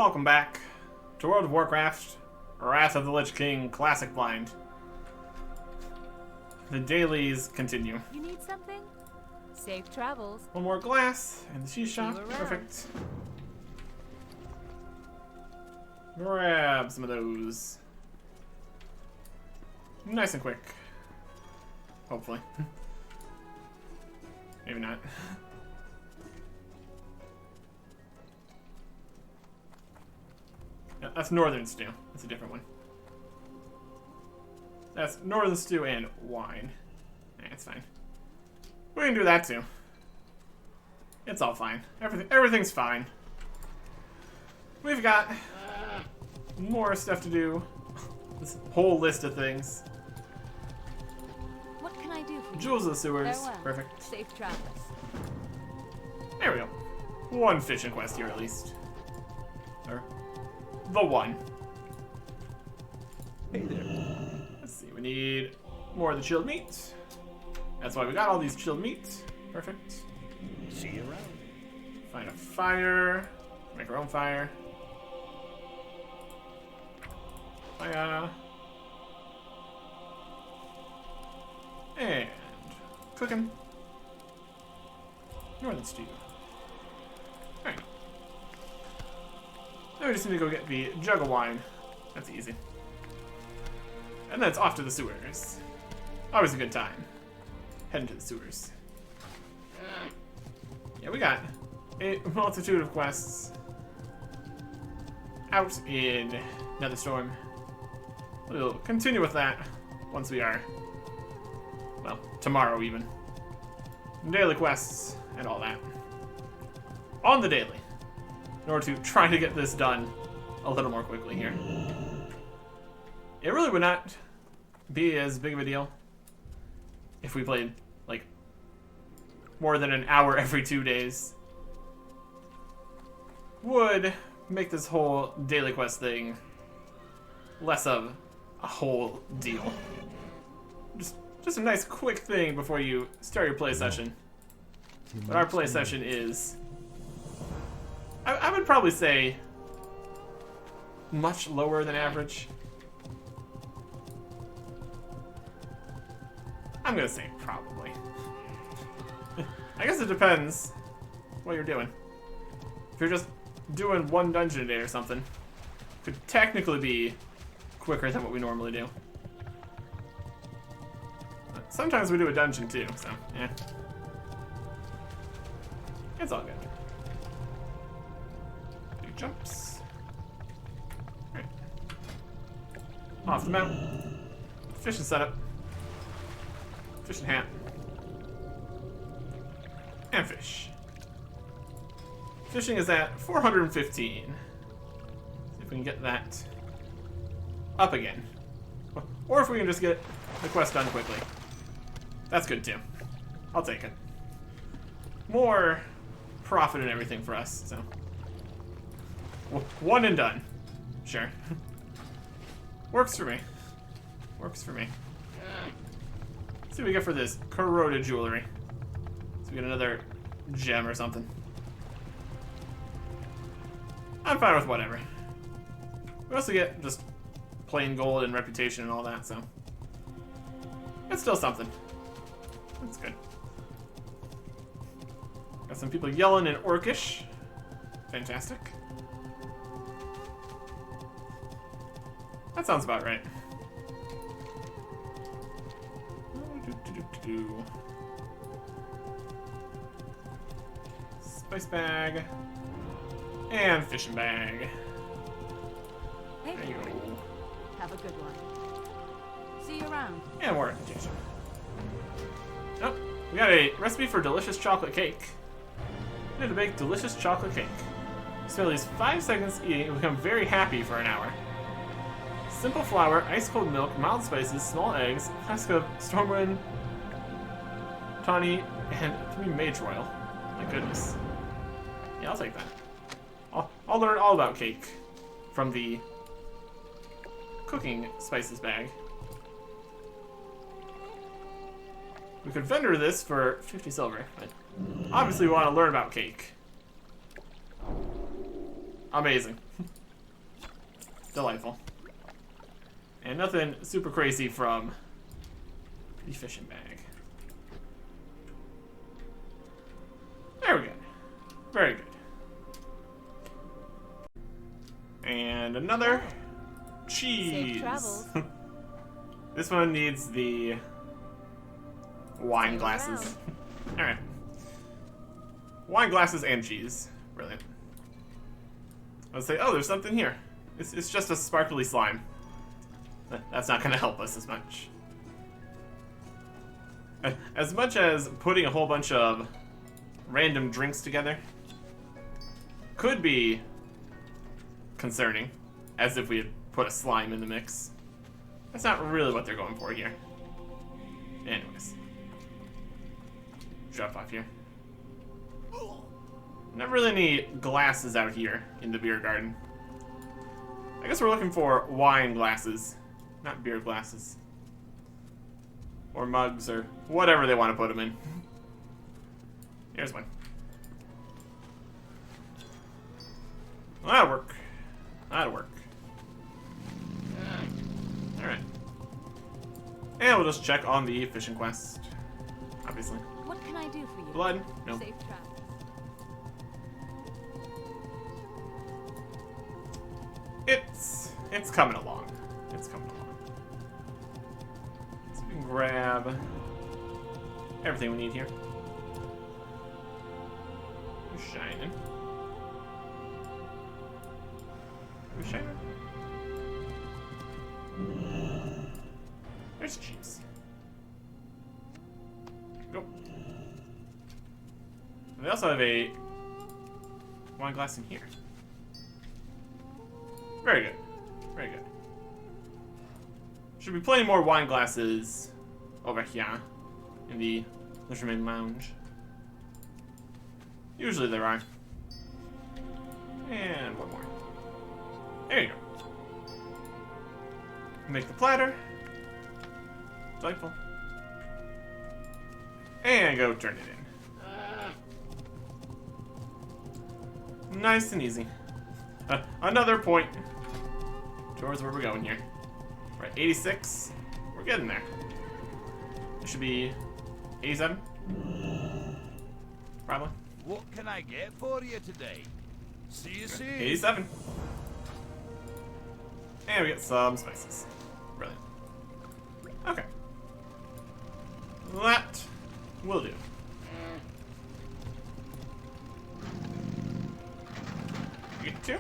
Welcome back to World of Warcraft, Wrath of the Lich King Classic Blind. The dailies continue. You need something? Safe travels. One more glass and the cheese shop. See you around. Perfect. Grab some of those. Nice and quick. Hopefully. Maybe not. No, that's Northern Stew. That's a different one. That's Northern Stew and wine. It's fine. We can do that too. It's all fine. Everything's fine. We've got more stuff to do. This whole list of things. What can I do for you? Jewels of the sewers. Farewell. Perfect. Safe travels. There we go. One fishing quest here at least. Or the one. Hey there. Let's see. We need more of the chilled meat. That's why we got all these chilled meat. Perfect. See you around. Find a fire. Make our own fire. Fire. And cooking. Northern stew. Alright. Now we just need to go get the jug of wine. That's easy. And then it's off to the sewers. Always a good time. Heading to the sewers. Yeah, we got a multitude of quests out in Netherstorm. We'll continue with that once we are, well, tomorrow even. Daily quests and all that. On the daily. In order to try to get this done a little more quickly here. It really would not be as big of a deal if we played, like, more than an hour every 2 days. Would make this whole daily quest thing less of a whole deal. Just a nice quick thing before you start your play session. But our play session is, I would probably say, much lower than average. I'm gonna say probably. I guess it depends what you're doing. If you're just doing one dungeon a day or something, it could technically be quicker than what we normally do. But sometimes we do a dungeon too, so yeah. It's all good. Do jumps. Alright. Off the mountain. Fishing setup. Fishing hat. And fish. Fishing is at 415. See if we can get that up again. Or if we can just get the quest done quickly. That's good too. I'll take it. More profit and everything for us, so. One and done. Sure. Works for me. Works for me. Let's see what we get for this corroded jewelry. So we get another gem or something. I'm fine with whatever. We also get just plain gold and reputation and all that, so it's still something. That's good. Got some people yelling in Orcish. Fantastic. That sounds about right. Spice bag. And fishing bag. Hey, There you go. have a good one. See you around. And more reputation. Oh, we got a recipe for delicious chocolate cake. We need to bake delicious chocolate cake. Spend at least 5 seconds eating and become very happy for an hour. Simple flour, ice cold milk, mild spices, small eggs, a flask of Stormwind, tawny, and 3 mage oil. My goodness. Yeah, I'll take that. I'll learn all about cake from the cooking spices bag. We could vendor this for 50 silver, but obviously we want to learn about cake. amazing. Delightful. And nothing super crazy from the fishing bag. There we go. Very good. And another cheese. Safe travels. This one needs the wine glasses. Alright. Wine glasses and cheese. Brilliant. Let's say, oh, there's something here. It's just a sparkly slime. That's not going to help us as much. As much as putting a whole bunch of random drinks together could be concerning, as if we had put a slime in the mix. That's not really what they're going for here. Anyways. Drop off here. Not really any glasses out here in the beer garden. I guess we're looking for wine glasses, not beer glasses. Or mugs, or whatever they want to put them in. Here's one. Well, that'll work. That'll work. Alright. And we'll just check on the fishing quest. Obviously. What can I do for you? Blood? No. Safe travels. It's coming along. It's coming along. So we can grab everything we need here. Who's shining? Who's shining? There's cheese. Go. And they also have a wine glass in here. Very good. Very good. Should be plenty more wine glasses over here in the Fisherman Lounge. Usually there are. And one more. There you go. Make the platter. Delightful. And go turn it in. Nice and easy. Another point towards where we're going here. We're at 86. We're getting there. It should be 87. Probably. What can I get for you today? See you soon. 87. And we get some spices. Brilliant. Okay. That will do. We get 2?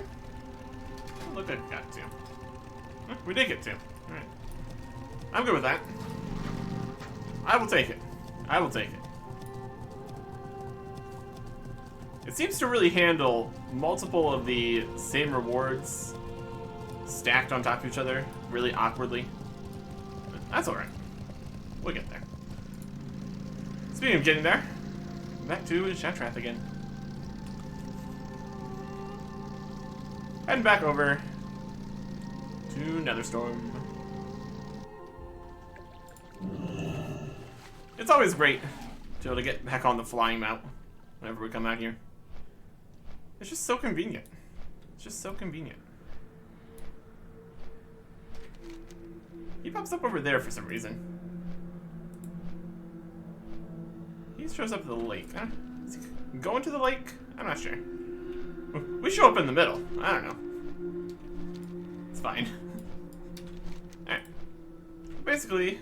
Look like we got 2. We did get 2. Alright. I'm good with that. I will take it. I will take it. It seems to really handle multiple of the same rewards stacked on top of each other really awkwardly. That's alright. We'll get there. Speaking of getting there, back to Shattrath again. Heading back over to Netherstorm. It's always great to be able to get back on the flying mount whenever we come out here. It's just so convenient. It's just so convenient. He pops up over there for some reason. He shows up at the lake. Is he going to the lake? I'm not sure. We show up in the middle. I don't know. It's fine. Alright. Basically,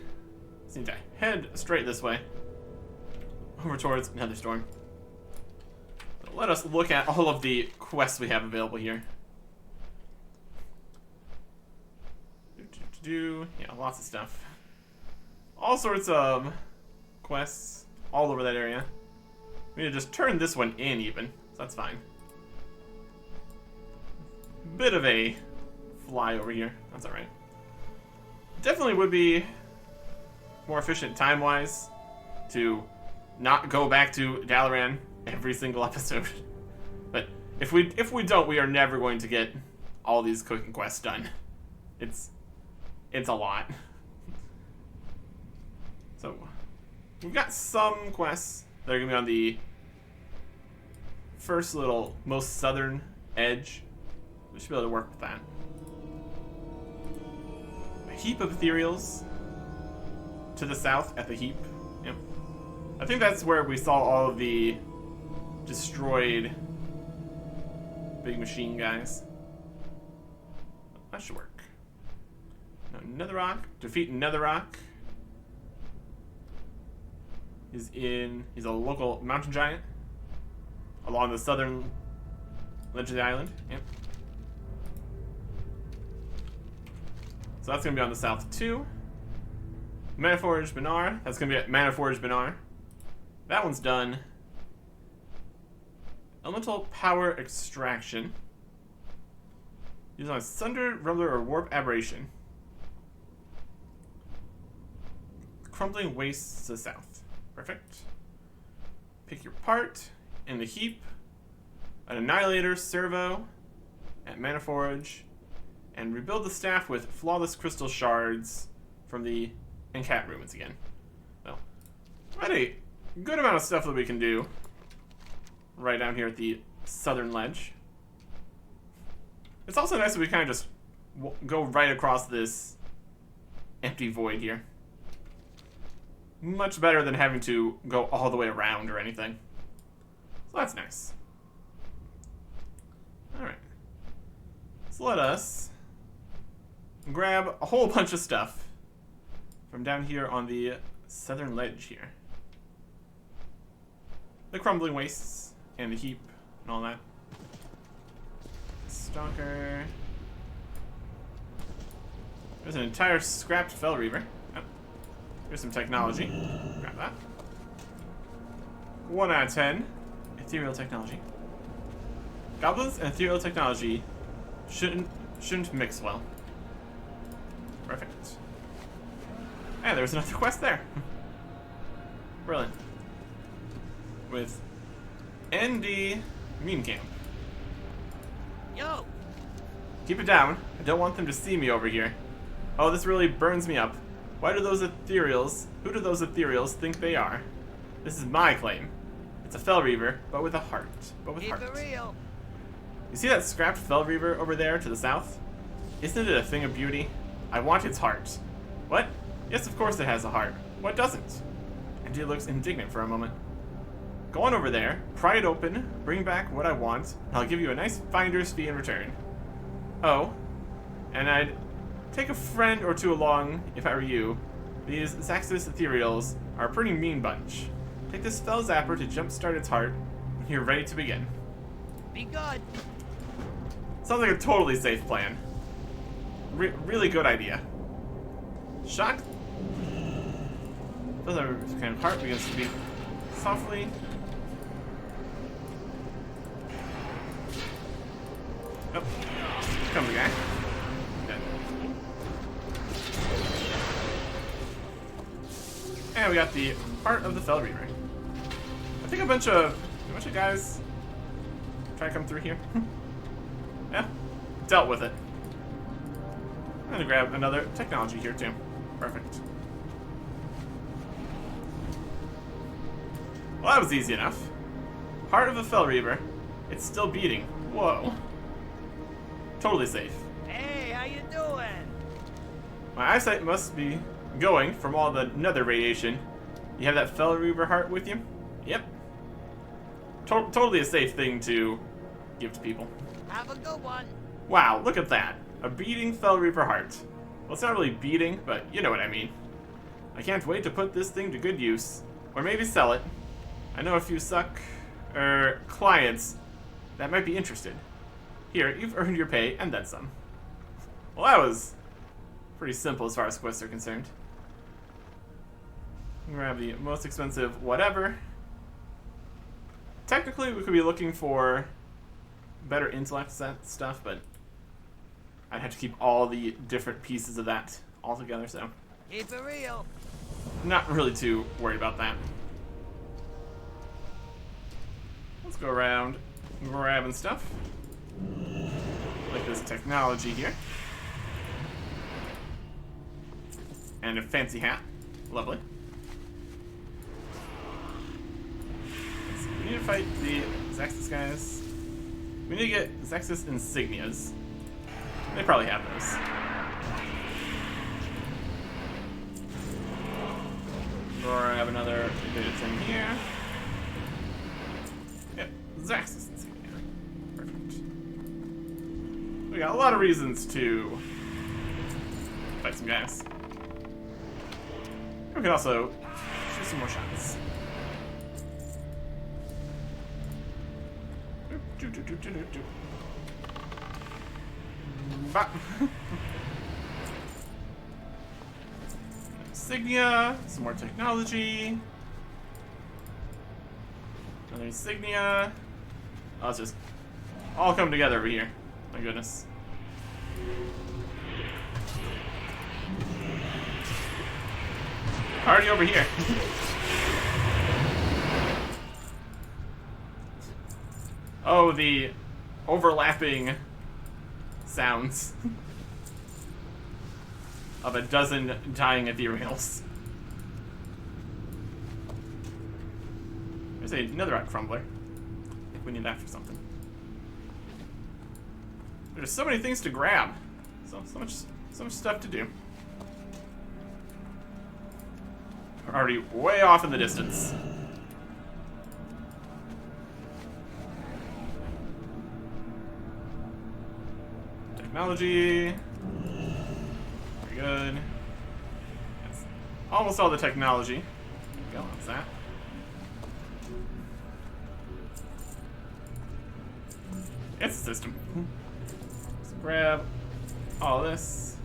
just need to head straight this way. Over towards Netherstorm. Let us look at all of the quests we have available here. Yeah, lots of stuff. All sorts of quests all over that area. We need to just turn this one in even, so that's fine. Bit of a fly over here. That's alright. Definitely would be more efficient time-wise to not go back to Dalaran every single episode. But if we don't, we are never going to get all these cooking quests done. It's a lot. So we've got some quests that are gonna be on the first little most southern edge We should be able to work with that. A heap of ethereals to the south at the heap. Yep. I think that's where we saw all of the destroyed big machine guys. That should work. No, Netherrock. Defeat Netherrock. He's a local mountain giant along the southern ledge of the island. Yep. So that's gonna be on the south too. Manaforge Benar. That's gonna be at Manaforge Benar. That one's done. Elemental Power Extraction. Use on Sunder, Rumbler, or Warp Aberration. Crumbling Wastes to the south. Perfect. Pick your part in the heap. An Annihilator Servo at Manaforge. And rebuild the staff with Flawless Crystal Shards from the Encat Ruins again. Well, quite a good amount of stuff that we can do right down here at the southern ledge. It's also nice that we kind of just go right across this empty void here. Much better than having to go all the way around or anything. So that's nice. Alright. So let us grab a whole bunch of stuff from down here on the southern ledge here. The Crumbling Wastes and the heap and all that. Stalker. There's an entire scrapped Fell Reaver. Oh. Here's some technology. Grab that. 1 out of 10. Ethereal technology. Goblins and ethereal technology shouldn't mix well. Perfect. And there's another quest there. Brilliant. With ND Meme Camp. Yo! Keep it down. I don't want them to see me over here. Oh, this really burns me up. Why do those ethereals, who do those ethereals think they are? This is my claim. It's a Fell Reaver, but with a heart. But with Keep heart. it real. You see that scrapped Fell Reaver over there to the south? Isn't it a thing of beauty? I want its heart. What? Yes, of course it has a heart. What doesn't? And he looks indignant for a moment. Go on over there, pry it open, bring back what I want, and I'll give you a nice finder's fee in return. Oh, and I'd take a friend or two along if I were you. These Zaxxas Ethereals are a pretty mean bunch. Take this Fell Zapper to jumpstart its heart when you're ready to begin. Be good. Sounds like a totally safe plan. Really good idea. Shock. Those are kind of heart begins to beat softly. Oh, here comes the guy. Dead. And we got the heart of the Fell Reaver. I think a bunch of guys try to come through here. Yeah, dealt with it. I'm gonna grab another technology here too. Perfect. Well, that was easy enough. Heart of a Fell Reaver. It's still beating. Whoa. Totally safe. Hey, how you doing? My eyesight must be going from all the nether radiation. You have that Fell Reaver heart with you? Yep. Totally a safe thing to give to people. Have a good one. Wow, look at that. A beating Fell Reaver heart. Well, it's not really beating, but you know what I mean. I can't wait to put this thing to good use. Or maybe sell it. I know a few clients that might be interested. Here, you've earned your pay and then some. Well, that was pretty simple as far as quests are concerned. Grab the most expensive whatever. Technically, we could be looking for better intellect stuff, but I'd have to keep all the different pieces of that all together, so Keep it real. not really too worried about that. Let's go around grabbing stuff. Like this technology here. And a fancy hat. Lovely. So we need to fight the Zaxxas guys. We need to get Zaxxas insignias. They probably have those. Or I have another data thing here. Yep, Zaxxas insignia. Perfect. We got a lot of reasons to fight some guys. We can also shoot some more shots. Bop. Insignia, some more technology. Another insignia. Oh, it's just all come together over here. My goodness. Already over here. Oh, the overlapping sounds of a dozen dying ethereals. There's another rock crumbler. I think we need that for something. There's so many things to grab. So much stuff to do. We're already way off in the distance. Technology. Very good. That's almost all the technology. There we go, that's that. It's a system. Let's grab all this.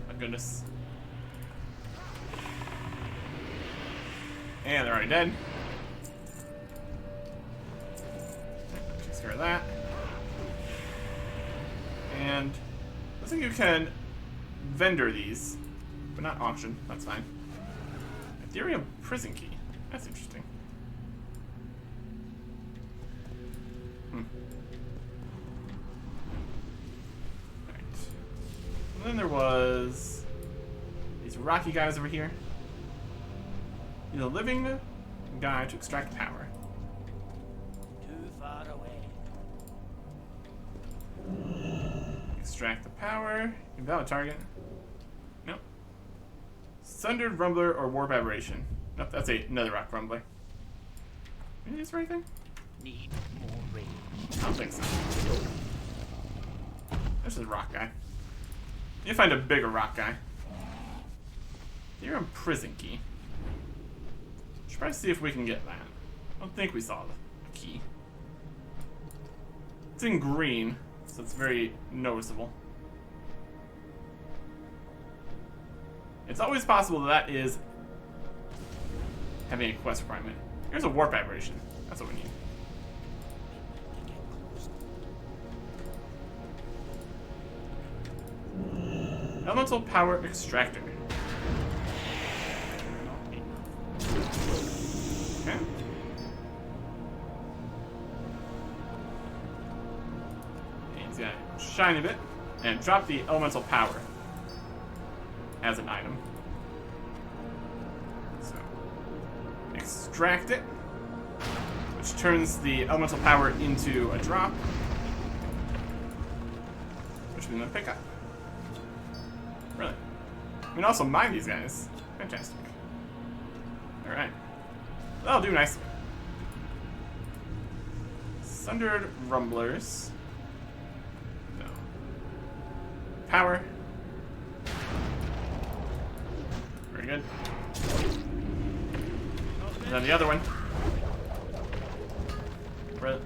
My goodness. And they're already dead. Takes care of that. And looks like you can vendor these, but not auction. That's fine. Ethereum prison key. That's interesting. Alright. And then there was these rocky guys over here. Use a living guy to extract power. Too far away. Extract the power. Invalid target. Nope. Sundered Rumbler or Warp Aberration. Nope, that's another rock rumbler. Any of these for anything? Need more range. I don't think so. There's a rock guy. You need to find a bigger rock guy. You're in prison key. Should probably see if we can get that. I don't think we saw the key. It's in green, so it's very noticeable. It's always possible that is having a quest requirement. Here's a warp aberration. That's what we need. Elemental power extractor. Okay. And he's gonna shine a bit and drop the elemental power as an item. So extract it, which turns the elemental power into a drop, which we're gonna pick up. Really? We can also mine these guys. Fantastic. Alright. That'll do nicely. Sundered Rumblers. No. Power. Very good. And then the other one. Right.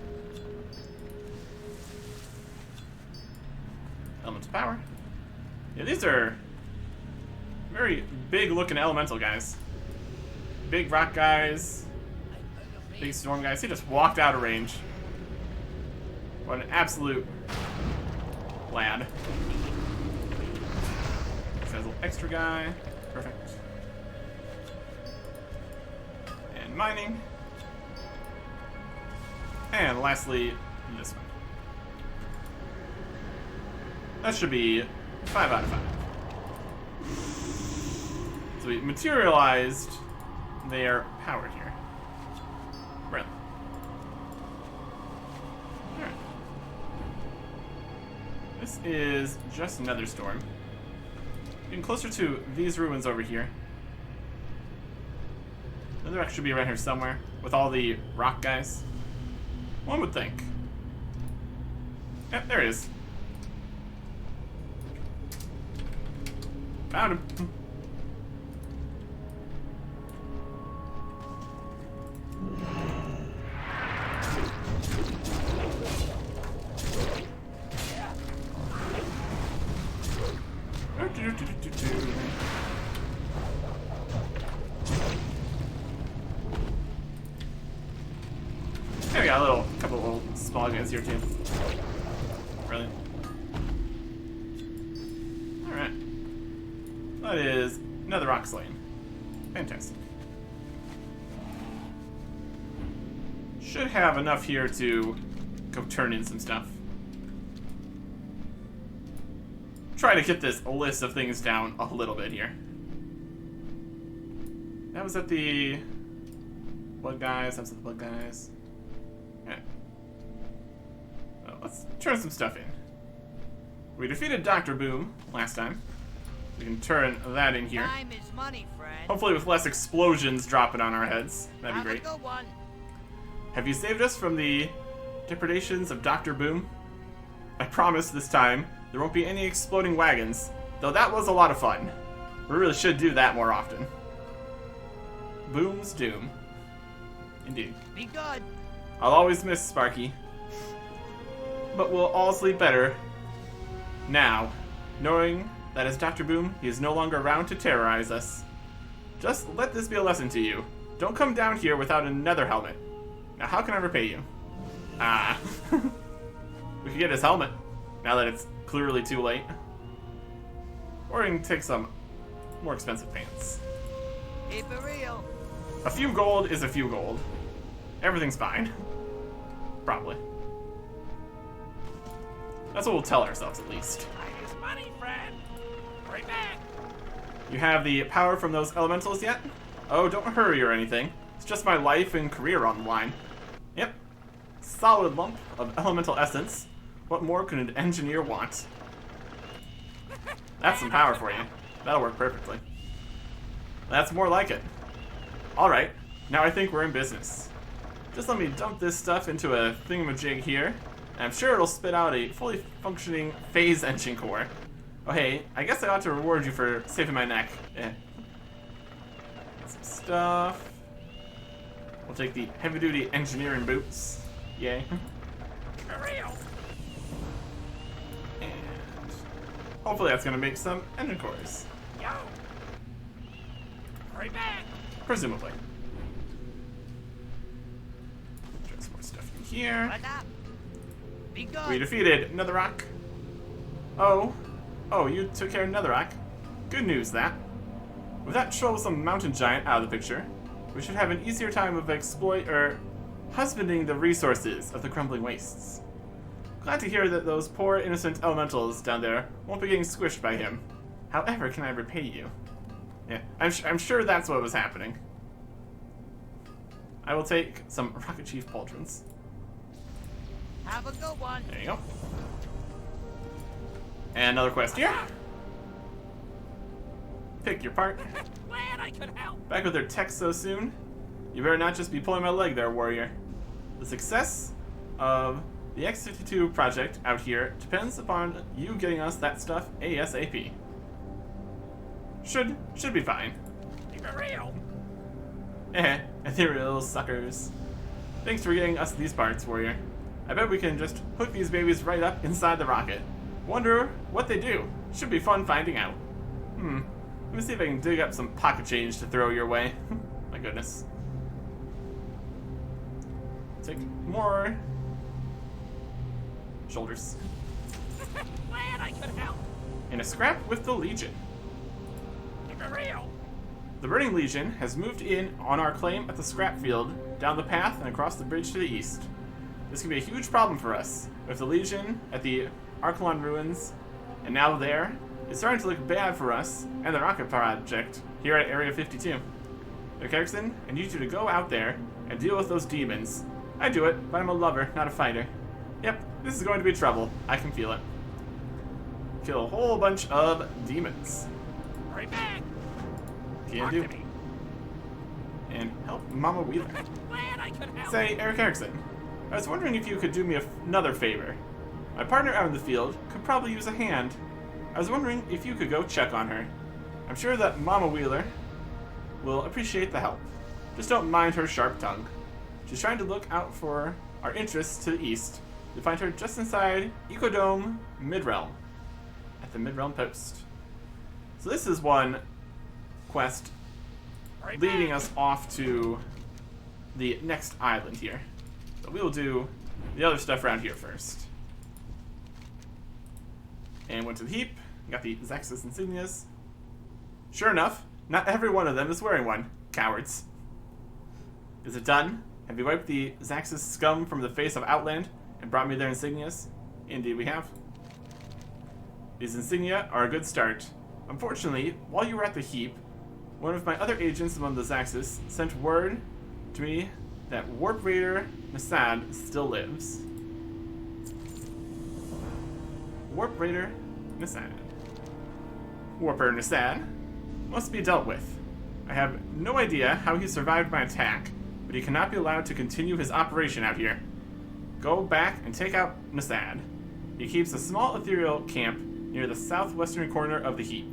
Elemental power. Yeah, these are very big looking elemental guys. Big rock guys. Big storm guys. He just walked out of range. What an absolute lad. This guy's a little extra guy. Perfect. And mining. And lastly, this one. That should be 5 out of 5. So we materialized their power here. Really. Alright. This is just another storm. Getting closer to these ruins over here. Another wreck should be around here somewhere, with all the rock guys. One would think. Yep, there he is. Found him. There we got a couple of little small guys here too. Brilliant. Alright. That is another rock slaying. Fantastic. Should have enough here to go turn in some stuff. Try to get this list of things down a little bit here. That was at the blood guys. That was at the blood guys. Okay. Well, let's turn some stuff in. We defeated Dr. Boom last time. We can turn that in here. Time is money, friend. Hopefully with less explosions dropping on our heads. That'd be Have great. a good one. Have you saved us from the depredations of Dr. Boom? I promise this time there won't be any exploding wagons, though that was a lot of fun. We really should do that more often. Boom's doom. Indeed. Be good. I'll always miss Sparky. But we'll all sleep better now, knowing that as Dr. Boom, he is no longer around to terrorize us. Just let this be a lesson to you. Don't come down here without another helmet. Now how can I repay you? Ah. We could get his helmet, now that it's clearly too late. Or we can take some more expensive pants. Keep it real. A few gold is a few gold. Everything's fine. Probably. That's what we'll tell ourselves, at least. Time is money, friend. Right back. You have the power from those elementals yet? Oh, don't hurry or anything. It's just my life and career on the line. Yep. Solid lump of elemental essence. What more could an engineer want? That's some power for you. That'll work perfectly. That's more like it. Alright, now I think we're in business. Just let me dump this stuff into a thingamajig here, and I'm sure it'll spit out a fully functioning phase engine core. Oh hey, I guess I ought to reward you for saving my neck. Eh. Some stuff. We'll take the heavy-duty engineering boots. Yay. For real. And hopefully that's gonna make some engine cores. Yo. Right back. Presumably. Throw some more stuff in here. What's up? Be good. We defeated Netherrock. Oh, you took care of Netherrock. Good news, that. With that troublesome mountain giant out of the picture, we should have an easier time of husbanding the resources of the crumbling wastes. Glad to hear that those poor innocent elementals down there won't be getting squished by him. However, can I repay you? Yeah, I'm sure that's what was happening. I will take some Rocket Chief pauldrons. Have a good one. There you go. And another quest here. Pick your part. Glad I could help. Back with their tech so soon. You better not just be pulling my leg there, warrior. The success of the X-52 project out here depends upon you getting us that stuff ASAP. Should be fine. Keep it real. Ethereal suckers. Thanks for getting us these parts, warrior. I bet we can just hook these babies right up inside the rocket. Wonder what they do. Should be fun finding out. Let me see if I can dig up some pocket change to throw your way. My goodness. Take more shoulders. Glad I could help. In a scrap with the Legion. Keep it real. The Burning Legion has moved in on our claim at the scrap field, down the path and across the bridge to the east. This can be a huge problem for us, with the Legion at the Archelon ruins, and now there, it's starting to look bad for us and the rocket project here at Area 52. Erickson, I need you to go out there and deal with those demons. I do it, but I'm a lover, not a fighter. Yep, this is going to be trouble. I can feel it. kill a whole bunch of demons. Right back. Can Talk do. to me. And help Mama Wheeler. Glad I could help. Say, Eric Erickson, I was wondering if you could do me another favor. My partner out in the field could probably use a hand. I was wondering if you could go check on her. I'm sure that Mama Wheeler will appreciate the help. Just don't mind her sharp tongue. She's trying to look out for our interests to the east. You'll find her just inside Ecodome Midrealm, at the Midrealm Post. So this is one quest Right leading back. us off to the next island here. But we will do the other stuff around here first. And went to the heap, got the Zaxxas insignias. Sure enough, not every one of them is wearing one. Cowards. Is it done? Have you wiped the Zaxxas scum from the face of Outland and brought me their insignias? Indeed we have. These insignia are a good start. Unfortunately, while you were at the heap, one of my other agents among the Zaxxas sent word to me that Warp Raider Nasad still lives. Warp Raider Nasad. Warper Nasad must be dealt with. I have no idea how he survived my attack, but he cannot be allowed to continue his operation out here. Go back and take out Nasad. He keeps a small ethereal camp near the southwestern corner of the heap.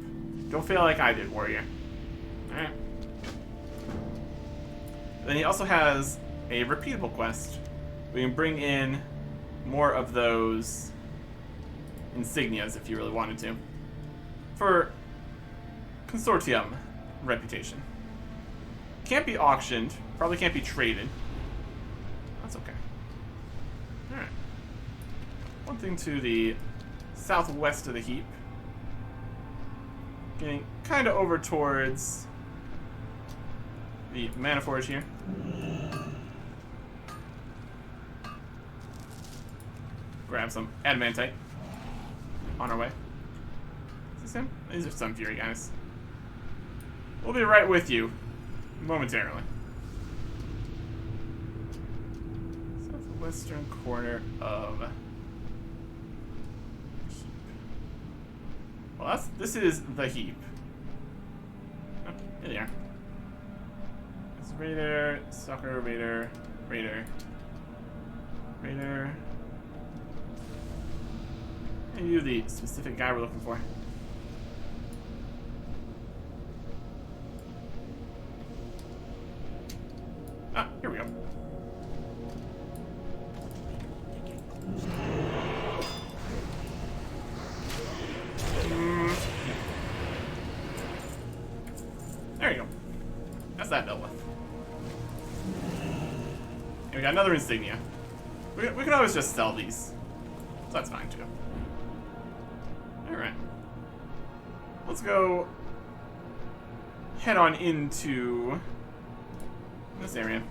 Don't fail like I did, warrior. Alright. Then he also has a repeatable quest. We can bring in more of those insignias if you really wanted to. For consortium reputation. Can't be auctioned, probably can't be traded. That's okay. Alright. One thing to the southwest of the heap. Getting kind of over towards the Mana Forge here. Grab some adamantite. On our way. Is this him? These are some Fury guys. We'll be right with you momentarily. Southwestern corner of heap. Well, this is the heap. Oh, here they are. It's Raider, Stalker, Raider, Raider, Raider. And you, the specific guy we're looking for. Ah, here we go. There you go. That's that dealt with. And we got another insignia. We can always just sell these. So that's fine too. Alright. Let's go head on into this area.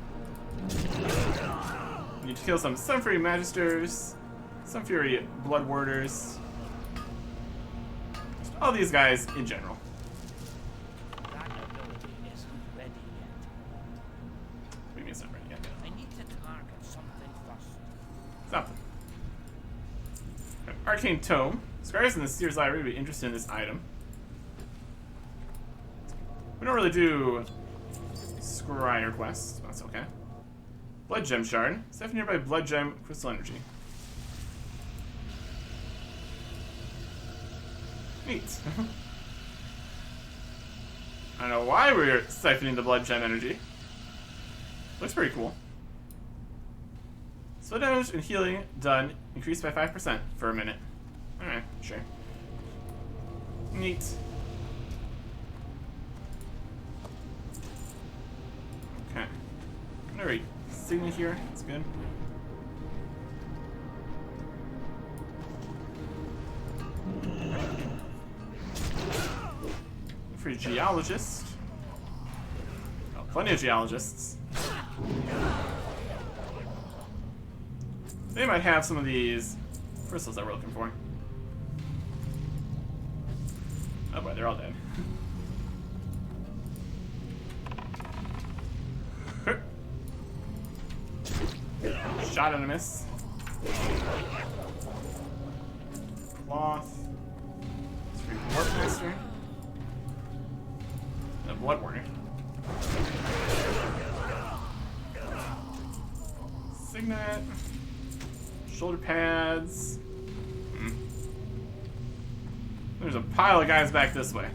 Need to kill some Sunfury Magisters, Sunfury Blood Warders. Just all these guys in general. That ability isn't ready yet. What do you mean it's not ready yet? I need to target something first. Something. Arcane Tome. Scars in the Seer's Library would be interested in this item. We don't really do Scryer quests, but that's okay. Blood Gem Shard. Set nearby Blood Gem Crystal Energy. Neat. I don't know why we're siphoning the Blood Gem energy. Looks pretty cool. Spell damage and healing done increased by 5% for a minute. Alright, sure. Neat. Okay. Alright, Signa here. That's good. For Geologist. Oh, plenty of Geologists. They might have some of these crystals that we're looking for. Oh boy, they're all dead. Shot and a miss. Cloth. blood warning. Signet. Shoulder pads. There's a pile of guys back this way.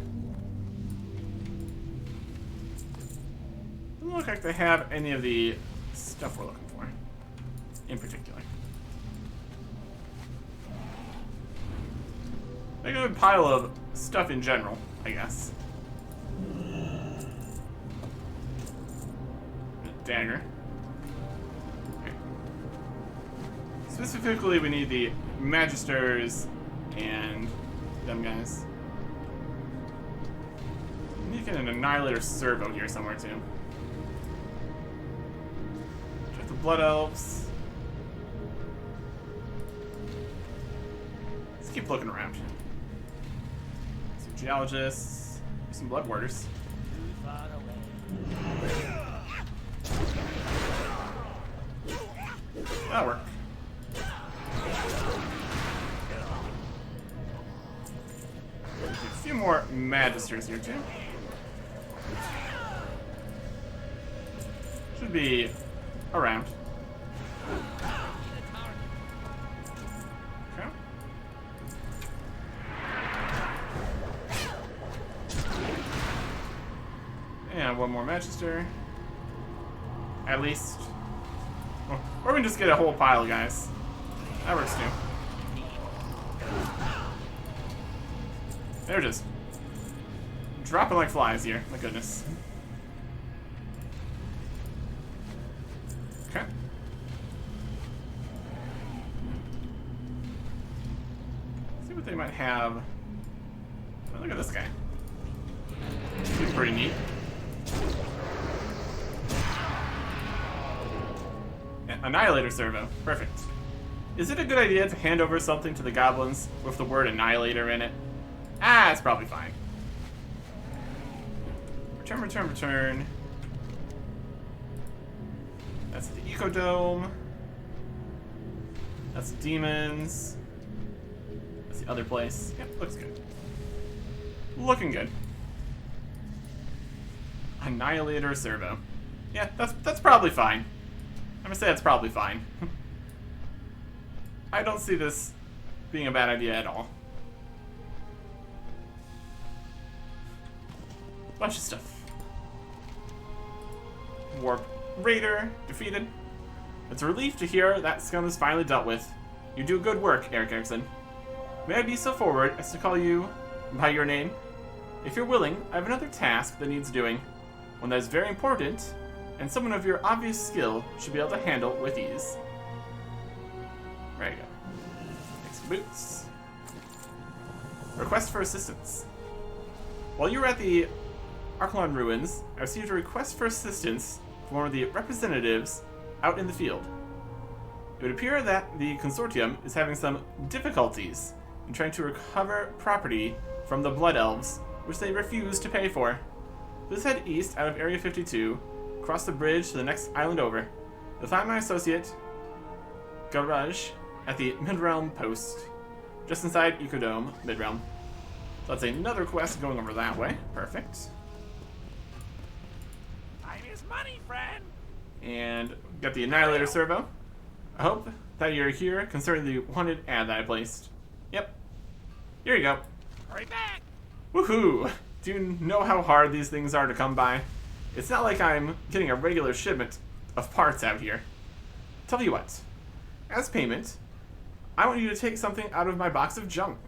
Doesn't look like they have any of the stuff we're looking for, in particular. Like a good pile of stuff in general, I guess. Dagger. Okay. Specifically, we need the Magisters and them guys. We need to get an Annihilator Servo here somewhere, too. Check the Blood Elves. Let's keep looking around. Some Geologists. Some Blood Warders. Too far away. That'll work. A few more Magisters here, too. Should be around. Okay. And one more Magister. At least. Or we can just get a whole pile, guys. That works too. They're just dropping like flies here. My goodness. Okay. See what they might have. Oh, look at this guy. He's pretty neat. Annihilator Servo. Perfect. Is it a good idea to hand over something to the goblins with the word Annihilator in it? Ah, it's probably fine. Return, return, return. That's the Ecodome. That's demons. That's the other place. Yep, looks good. Looking good. Annihilator Servo. Yeah, that's probably fine. I'm gonna say that's probably fine. I don't see this being a bad idea at all. Bunch of stuff. Warp Raider defeated. It's a relief to hear that scum is finally dealt with. You do good work, Eric Erickson. May I be so forward as to call you by your name? If you're willing, I have another task that needs doing. One that is very important, and someone of your obvious skill should be able to handle with ease. There you go. Take some boots. Request for assistance. While you were at the Archelon ruins, I received a request for assistance from one of the representatives out in the field. It would appear that the consortium is having some difficulties in trying to recover property from the Blood Elves, which they refuse to pay for. Please head east out of Area 52, cross the bridge to the next island over. You'll find my associate, Garage, at the Midrealm post, just inside Ecodome, Midrealm. So that's another quest going over that way. Perfect. Time is money, friend. And got the Annihilator Servo. I hope that you're here concerning the wanted ad that I placed. Yep. Here you go. Hurry back. Woohoo! Do you know how hard these things are to come by? It's not like I'm getting a regular shipment of parts out here. Tell you what. As payment, I want you to take something out of my box of junk.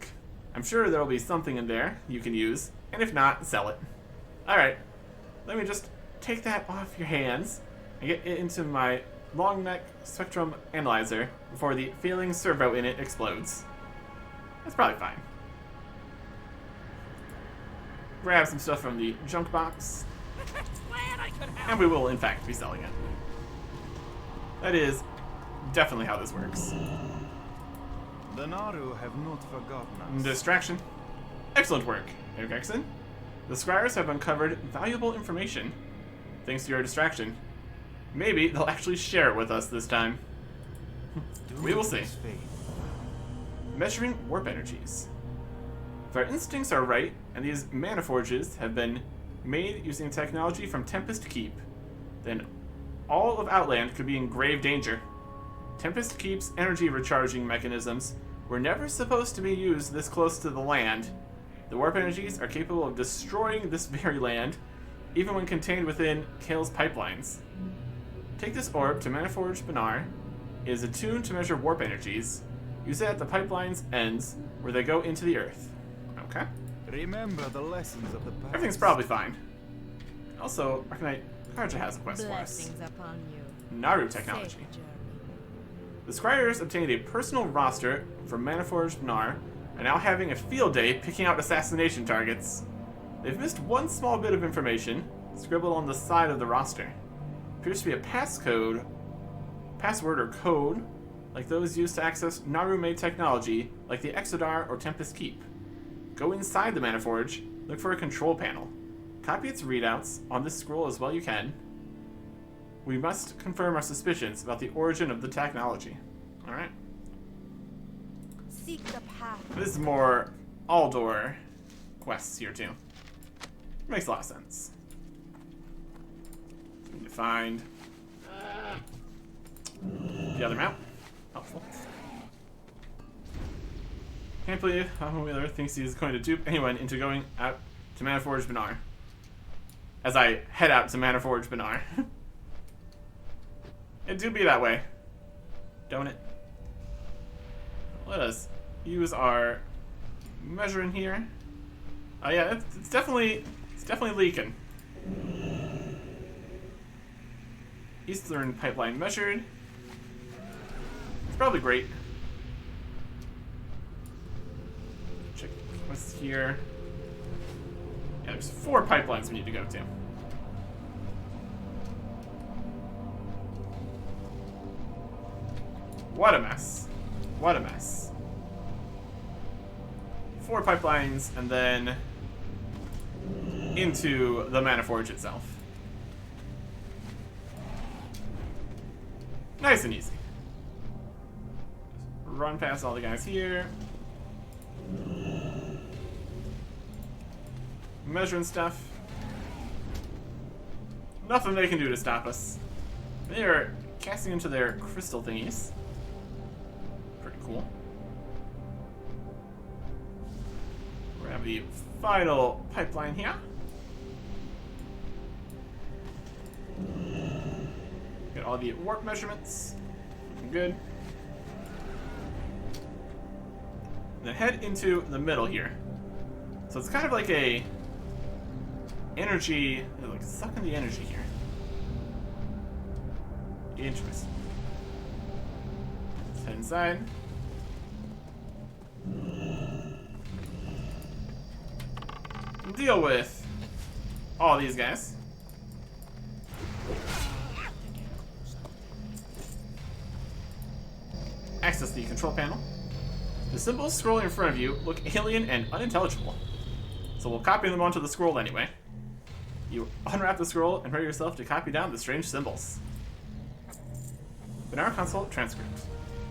I'm sure there'll be something in there you can use, and if not, sell it. Alright. Let me just take that off your hands and get it into my long neck spectrum analyzer before the failing servo in it explodes. That's probably fine. Grab some stuff from the junk box, Glad I could help. and we will in fact be selling it. That is definitely how this works. The Naru have not forgotten us. Distraction. Excellent work, Eric Exon. The Scryers have uncovered valuable information thanks to your distraction. Maybe they'll actually share it with us this time. We will see. Measuring warp energies. If our instincts are right, and these mana forges have been made using technology from Tempest Keep, then all of Outland could be in grave danger. Tempest Keep's energy recharging mechanisms were never supposed to be used this close to the land. The warp energies are capable of destroying this very land, even when contained within Kale's pipelines. Take this orb to Manaforge Benar. It is attuned to measure warp energies. Use it at the pipeline's ends, where they go into the earth. Okay. Remember the lessons of the past. Everything's probably fine. Also, Arcanite Karja has a quest for us. Blessings upon you. Naru technology. Safe journey. The Scryers obtained a personal roster from Manaforge Benar, and now having a field day picking out assassination targets. They've missed one small bit of information, scribbled on the side of the roster. Appears to be a password or code, like those used to access Naru-made technology, like the Exodar or Tempest Keep. Go inside the Manaforge, look for a control panel. Copy its readouts on this scroll as well you can. We must confirm our suspicions about the origin of the technology. Alright. Seek the path. This is more Aldor quests here too. Makes a lot of sense. Need to find the other map. Helpful. Can't believe Wheeler thinks he's going to dupe anyone into going out to Manaforge Benar. As I head out to Manaforge Benar. It do be that way. Don't it? Let us use our measure in here. Oh yeah, it's definitely leaking. Eastern pipeline measured. It's probably great. Check what's here. Yeah, there's 4 pipelines we need to go to. What a mess. What a mess. 4 pipelines and then into the Manaforge itself. Nice and easy. Run past all the guys here. Measuring stuff. Nothing they can do to stop us. They are casting into their crystal thingies. Pretty cool. We have the final pipeline here. Get all the warp measurements. Looking good. Then head into the middle here. So it's kind of like a energy, like sucking the energy here. Interesting. Let's head inside. Deal with all these guys. Access the control panel. The symbols scrolling in front of you look alien and unintelligible, so we'll copy them onto the scroll anyway. You unwrap the scroll and prepare yourself to copy down the strange symbols. Benar console transcript.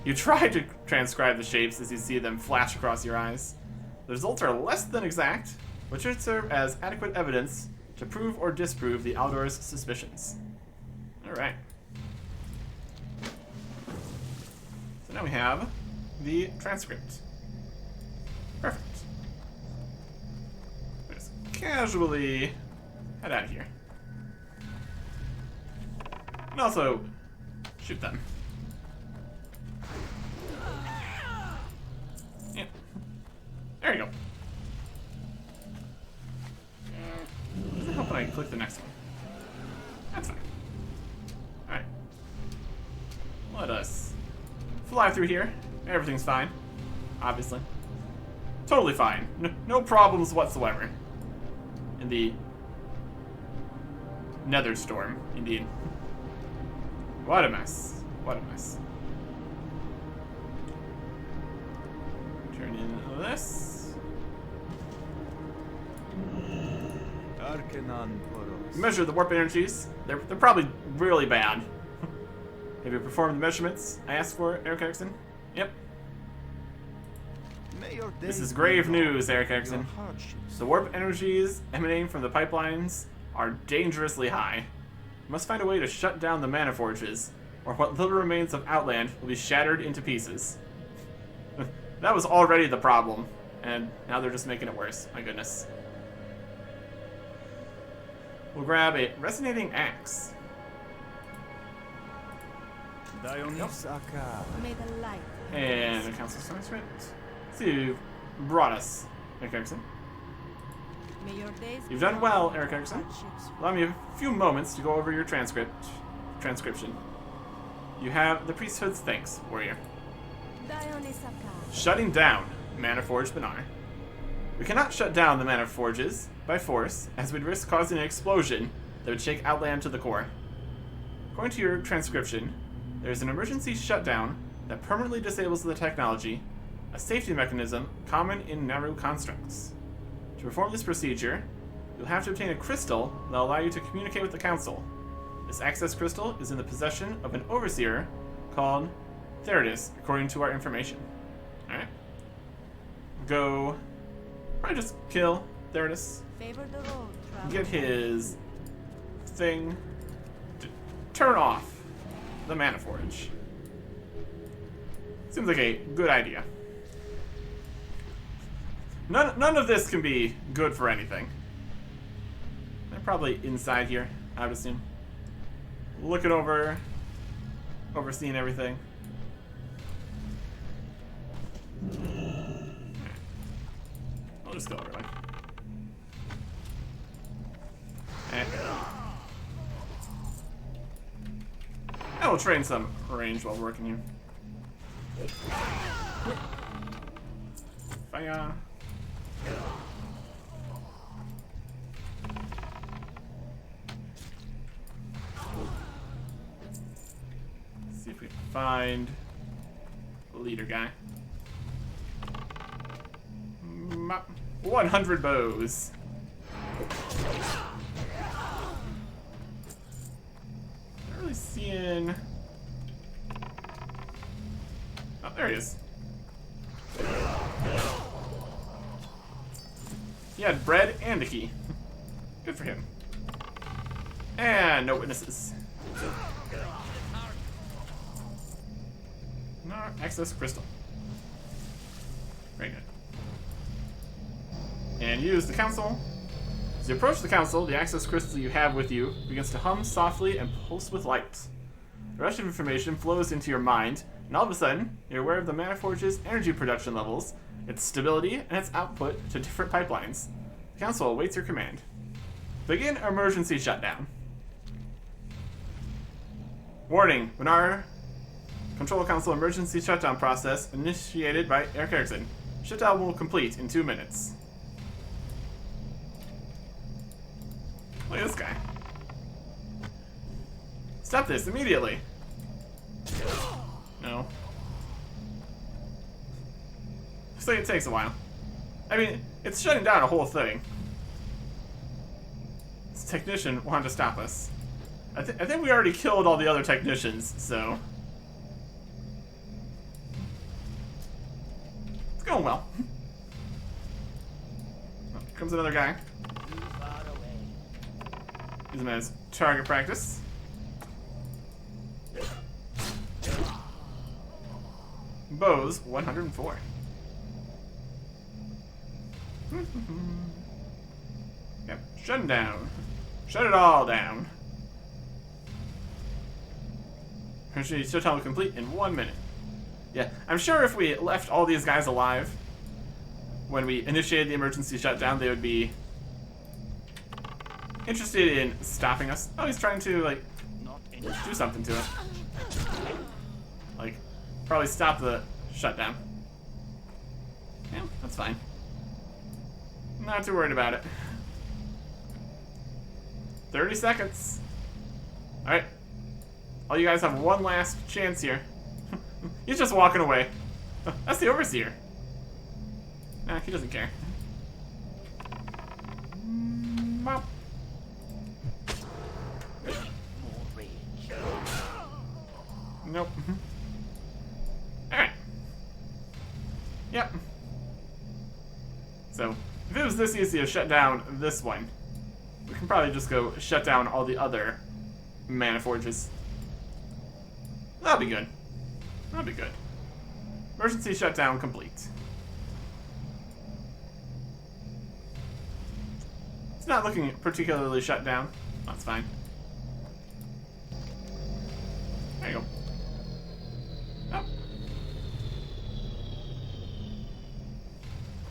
You try to transcribe the shapes as you see them flash across your eyes. The results are less than exact, but should serve as adequate evidence to prove or disprove the Aldor's suspicions. Alright. So now we have the transcript. Perfect. Just casually head out of here. And also shoot them. Yeah. There you go. Doesn't help when I click the next one. That's fine. Alright. Let us fly through here. Everything's fine. Obviously. Totally fine. No problems whatsoever. In the Nether Storm, indeed. What a mess. What a mess. Turn in this. Measure the warp energies. They're probably really bad. Have you performed the measurements I asked for, Eric Erickson? Yep. May your This days is grave be long, news, Eric your Erickson. hardships. The warp energies emanating from the pipelines are dangerously high. We must find a way to shut down the mana forges, or what little remains of Outland will be shattered into pieces. That was already the problem, and now they're just making it worse. My goodness. We'll grab a resonating axe. Dionysaka. May the light. And a council announcement. See who you brought us, Eric Erickson. May your days You've be done long, well, Eric Erickson. hardships. Allow me a few moments to go over your transcription. You have the priesthood's thanks, warrior. Dionysaka. Shutting down Mana Forge Benar. We cannot shut down the Mana Forges by force, as we'd risk causing an explosion that would shake Outland to the core. According to your transcription, there is an emergency shutdown that permanently disables the technology, a safety mechanism common in Naru constructs. To perform this procedure, you'll have to obtain a crystal that will allow you to communicate with the Council. This access crystal is in the possession of an overseer called Theridus, according to our information. Alright. Go. Probably just kill Theridus. Favor the road, traveler. Get his thing to turn off the Mana Forge. Seems like a good idea. None of this can be good for anything. They're probably inside here, I would assume. Looking over, overseeing everything. I'll just go over there. I will train some range while working here. Fire. See if we can find the leader guy. 100 bows. Not really seeing. Oh, there he is. He had bread and a key. Good for him. And no witnesses. No access crystal. Very good. And use the council. As you approach the council, the access crystal you have with you begins to hum softly and pulse with light. The rush of information flows into your mind, and all of a sudden, you're aware of the Mana Forge's energy production levels, its stability, and its output to different pipelines. The council awaits your command. Begin emergency shutdown. Warning, Benar Control Council emergency shutdown process initiated by Eric Erickson. Shutdown will complete in 2 minutes. Look at this guy. Stop this immediately. No. Looks like it takes a while. I mean, it's shutting down a whole thing. This technician wanted to stop us. I think we already killed all the other technicians, so... It's going well. Oh, here comes another guy. Too far away. Use him as target practice. Bows, 104. Yep, shut him down. Shut it all down. Emergency shutdown will complete in 1 minute. Yeah, I'm sure if we left all these guys alive when we initiated the emergency shutdown, they would be interested in stopping us. Oh, he's trying to, like, do something to it. Like, probably stop the shutdown. Yeah, that's fine. Not too worried about it. 30 seconds. Alright. All you guys have one last chance here. He's just walking away. That's the overseer. Nah, he doesn't care. Bop. More rage. Nope. Alright. Yep. this easy to shut down this one, we can probably just go shut down all the other mana forges. That'll be good. That'll be good. Emergency shutdown complete. It's not looking particularly shut down. That's fine. There you go. Oh.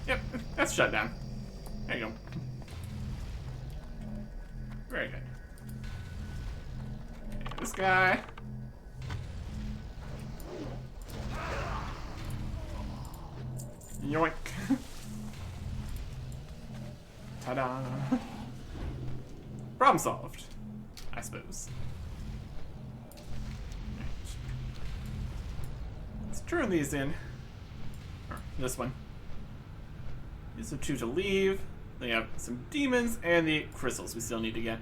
Yep, that's shut down. There you go. Very good. And this guy. Yoink. Ta-da. Problem solved, I suppose. Right. Let's turn these in. Or this one. These are 2 to leave. Then you have some demons and the crystals we still need to get.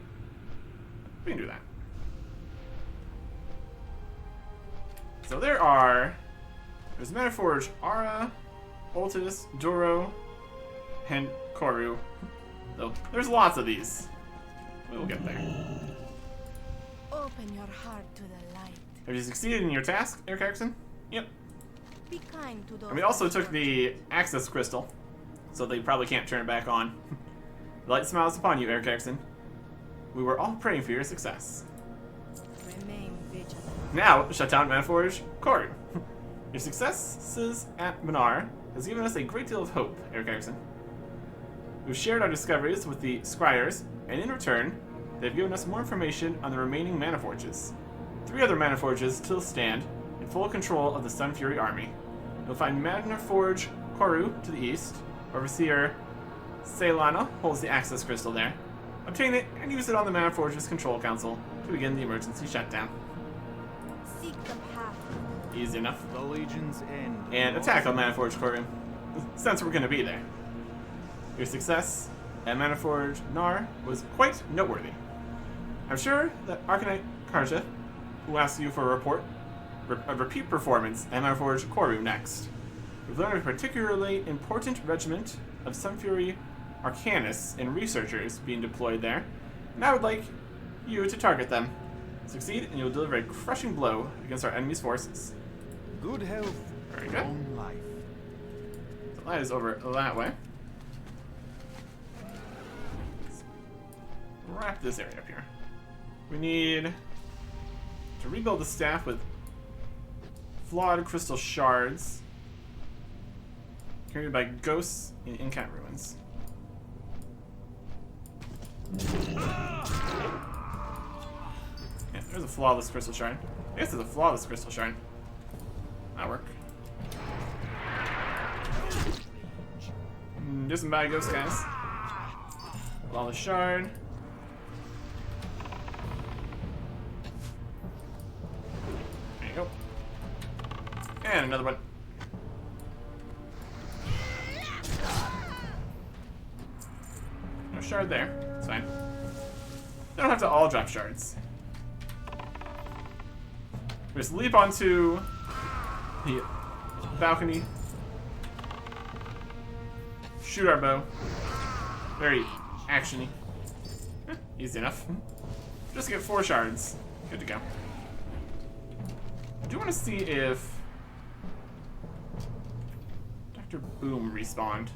We can do that. So there's Metaforge Ara, Ultis, Duro, and Koru. So there's lots of these. We will get there. Open your heart to the light. Have you succeeded in your task, Eric Erickson? Yep. Be kind to those. And we also took the access crystal, so they probably can't turn it back on. The light smiles upon you, Eric Erickson. We were all praying for your success. Remain vigilant. Now, shut down Metaforge Koru. Your successes at Minar has given us a great deal of hope, Eric Erickson. We've shared our discoveries with the Scryers, and in return, they've given us more information on the remaining Mana Forges. 3 other Mana Forges still stand in full control of the Sun Fury army. You'll find Metaforge Koru to the east. Overseer Ceylana holds the access crystal there. Obtain it and use it on the Mana Forges Control Council to begin the emergency shutdown. Seek the path. Easy enough. The Legion's end. And attack on Manaforge Koru, since we're going to be there. Your success at Manaforge Nar was quite noteworthy. I'm sure that Arcanite Karja will ask you for a repeat performance at Manaforge Koru next. We've learned of a particularly important regiment of Sunfury Arcanists and researchers being deployed there, and I would like you to target them. Succeed, and you'll deliver a crushing blow against our enemy's forces. Good health. Very good. Long life. So that is over that way. Let's wrap this area up here. We need to rebuild the staff with flawed crystal shards created by ghosts in Incat ruins. Yeah, there's a flawless crystal shard. I guess there's a flawless crystal shard. That'll work. Just some bad ghost guys. Flawless shard. There you go. And another one. No shard there. It's fine. They don't have to all drop shards. We just leap onto the balcony. Shoot our bow. Very actiony. Easy enough. Just get 4 shards. Good to go. I do want to see if Dr. Boom respawned.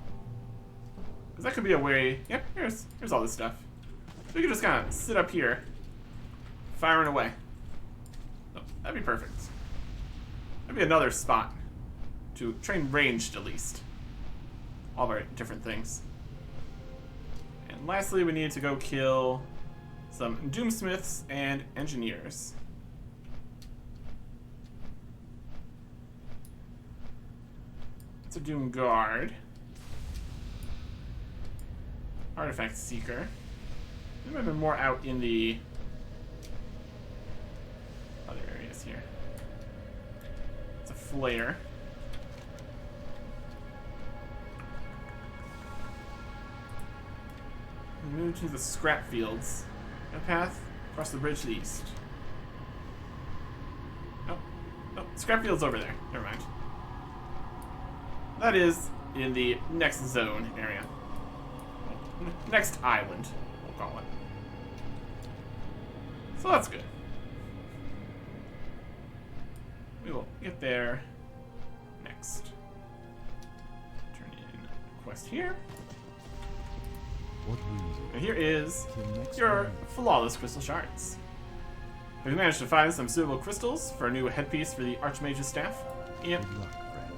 Because that could be a way. Yep, here's all this stuff. We could just kind of sit up here, firing away. Oh, that'd be perfect. That'd be another spot to train ranged at least. All very different things. And lastly, we need to go kill some Doomsmiths and Engineers. That's a Doom Guard. Artifact Seeker. There might have been more out in the other areas here. It's a Flare. We move to the scrap fields. A path across the bridge to the east. Oh, scrap fields over there. Never mind. That is in the next zone area. next island, we'll call it. So that's good. We will get there next. Turn in quest here. What reason? And here is Till next your time. flawless crystal shards. Have you managed to find some suitable crystals for a new headpiece for the Archmage's staff? Yep. Good luck, friend.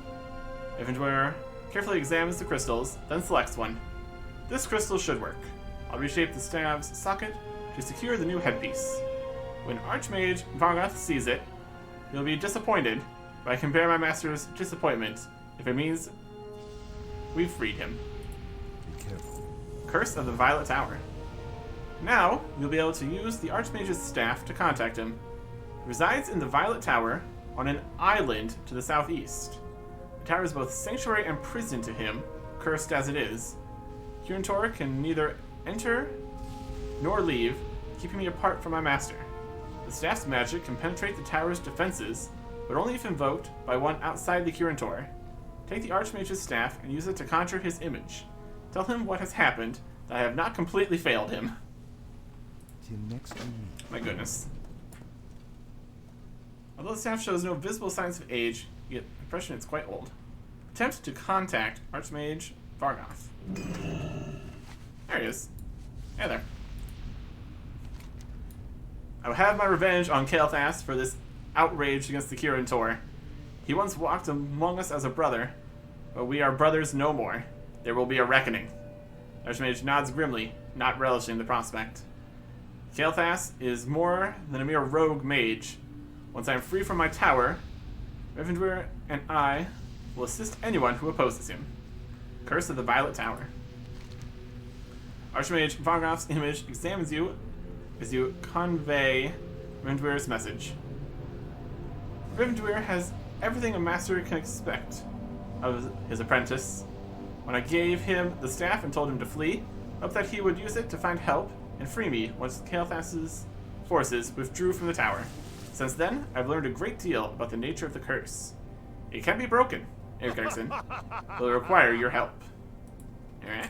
Inventory carefully examines the crystals, then selects one. This crystal should work. I'll reshape the staff's socket to secure the new headpiece. When Archmage Vargoth sees it, he'll be disappointed, but I can bear my master's disappointment if it means we've freed him. Be careful. Curse of the Violet Tower. Now, you'll be able to use the Archmage's staff to contact him. He resides in the Violet Tower on an island to the southeast. The tower is both sanctuary and prison to him, cursed as it is. Kirintor can neither enter nor leave, keeping me apart from my master. The staff's magic can penetrate the tower's defenses, but only if invoked by one outside the Kirintor. Take the Archmage's staff and use it to conjure his image. Tell him what has happened, that I have not completely failed him. Till next we meet. My goodness. Although the staff shows no visible signs of age, you get the impression it's quite old. Attempt to contact Archmage Vargoth. There he is. Hey there. I will have my revenge on Kael'thas for this outrage against the Kirin-Tor. He once walked among us as a brother, but we are brothers no more. There will be a reckoning. Archmage nods grimly, not relishing the prospect. Kael'thas is more than a mere rogue mage. Once I am free from my tower, Revendwir and I will assist anyone who opposes him. Curse of the Violet Tower. Archmage Vargoth's image examines you as you convey Revendwir's message. Revendwir has everything a master can expect of his apprentice. When I gave him the staff and told him to flee, I hoped that he would use it to find help and free me once Kael'thas's forces withdrew from the tower. Since then, I've learned a great deal about the nature of the curse. It can be broken, Eric Erickson, but it'll require your help. Alright.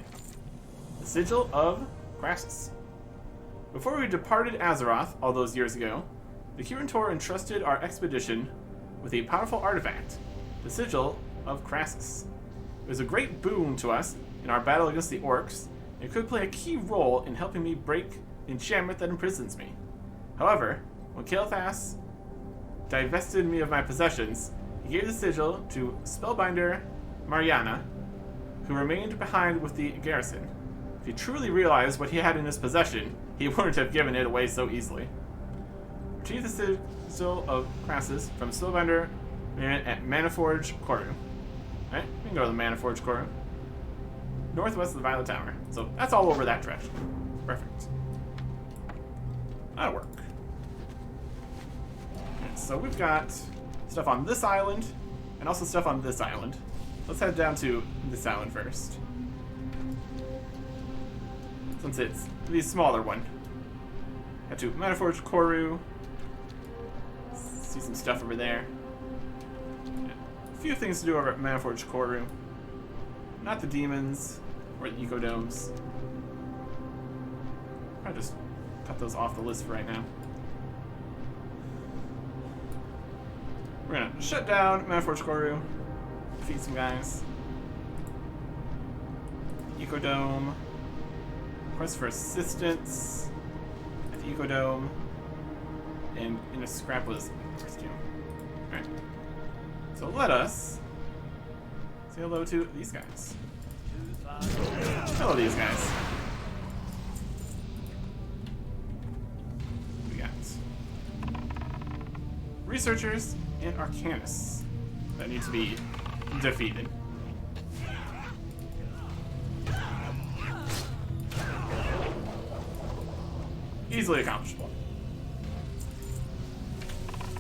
The Sigil of Crassus. Before we departed Azeroth all those years ago, the Kirin-Tor entrusted our expedition with a powerful artifact, the Sigil of Crassus. It was a great boon to us in our battle against the orcs, and could play a key role in helping me break the enchantment that imprisons me. However, when Kael'thas divested me of my possessions, he gave the sigil to Spellbinder Mariana, who remained behind with the garrison. If he truly realized what he had in his possession, he wouldn't have given it away so easily. Retrieve the sigil of Crassus from Spellbinder Mariana at Manaforge Koru. Alright, we can go to the Manaforge Koru. Northwest of the Violet Tower. So that's all over that direction. Perfect. That'll work. Okay, so we've got stuff on this island, and also stuff on this island. Let's head down to this island first. Since it's the smaller one. Head to Manaforge Koru. See some stuff over there. A few things to do over at Manaforge Koru. Not the demons or the ecodomes. I'll just cut those off the list for right now. We're gonna shut down Manaforge Koru, defeat some guys. Ecodome. Quest for assistance at the Ecodome. And in a scrap was rescue. Alright. So let us say hello to these guys. Hello, these guys. We got researchers and arcanists that need to be defeated. Easily accomplishable.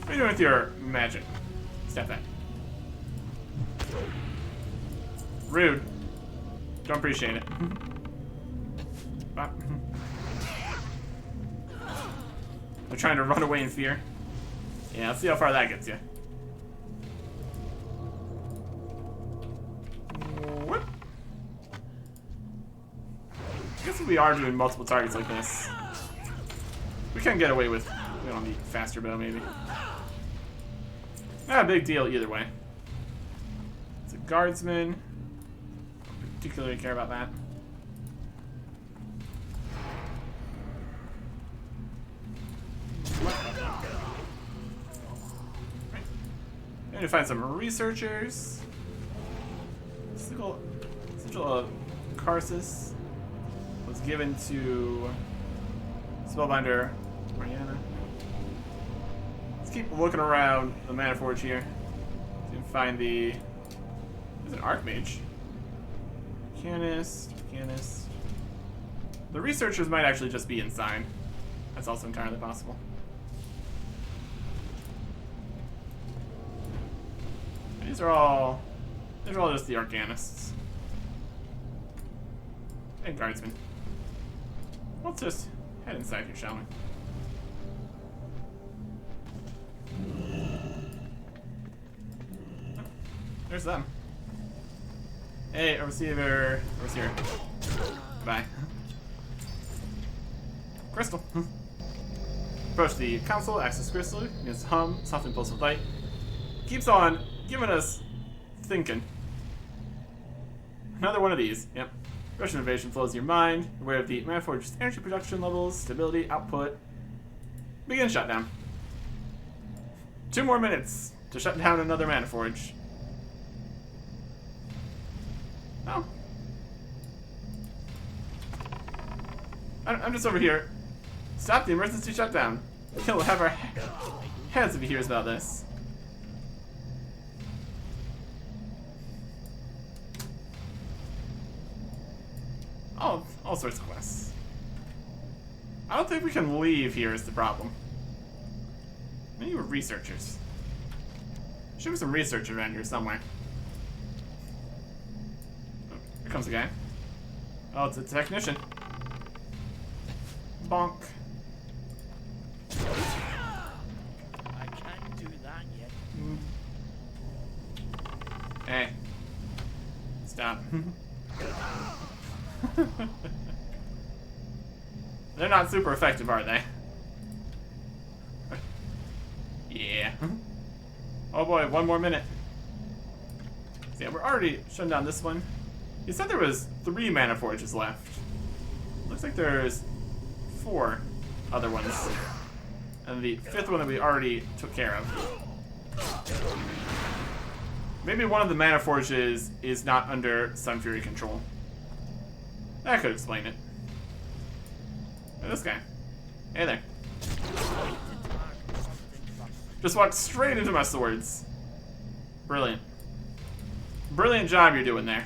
What are you doing with your magic? Step back. Rude. Don't appreciate it. They're trying to run away in fear. Yeah, let's see how far that gets you. Whoop. if we are doing multiple targets like this, we can get away with, we don't need faster bow maybe. Not a big deal either way. It's a guardsman. Don't particularly care about that. I need to find some researchers. Sigil of Karsus was given to Spellbinder Mariana. Let's keep looking around the Mana Forge here. See if we can find the. There's an Archmage. Mechanist. The researchers might actually just be inside. That's also entirely possible. These are all just the Arcanists. And Guardsmen. Let's just head inside here, shall we? There's them. Hey, Overseer. Bye. Crystal. Approach the console, access crystal, against hum, soft impulse of light. Keeps on giving us thinking. Another one of these, yep. Russian invasion flows your mind, aware of the Maniforge's energy production levels, stability, output. Begin shutdown. 2 more minutes to shut down another Maniforge. Oh. I'm just over here. Stop the emergency shutdown. He'll have our heads if he hears about this. All sorts of quests. I don't think we can leave here is the problem. Maybe we're researchers. Should be some research around here somewhere. Oh, here comes a guy. Oh, it's a technician. Bonk. I can't do that yet. Hey. Stop. They're not super effective, are they? Yeah. Oh boy, 1 more minute. So yeah, we're already shutting down this one. You said there was 3 Mana Forges left. Looks like there's 4 other ones. And the 5th one that we already took care of. Maybe one of the Mana Forges is not under Sun Fury control. That could explain it. Look at this guy. Hey there. Just walked straight into my swords. Brilliant. Brilliant job you're doing there.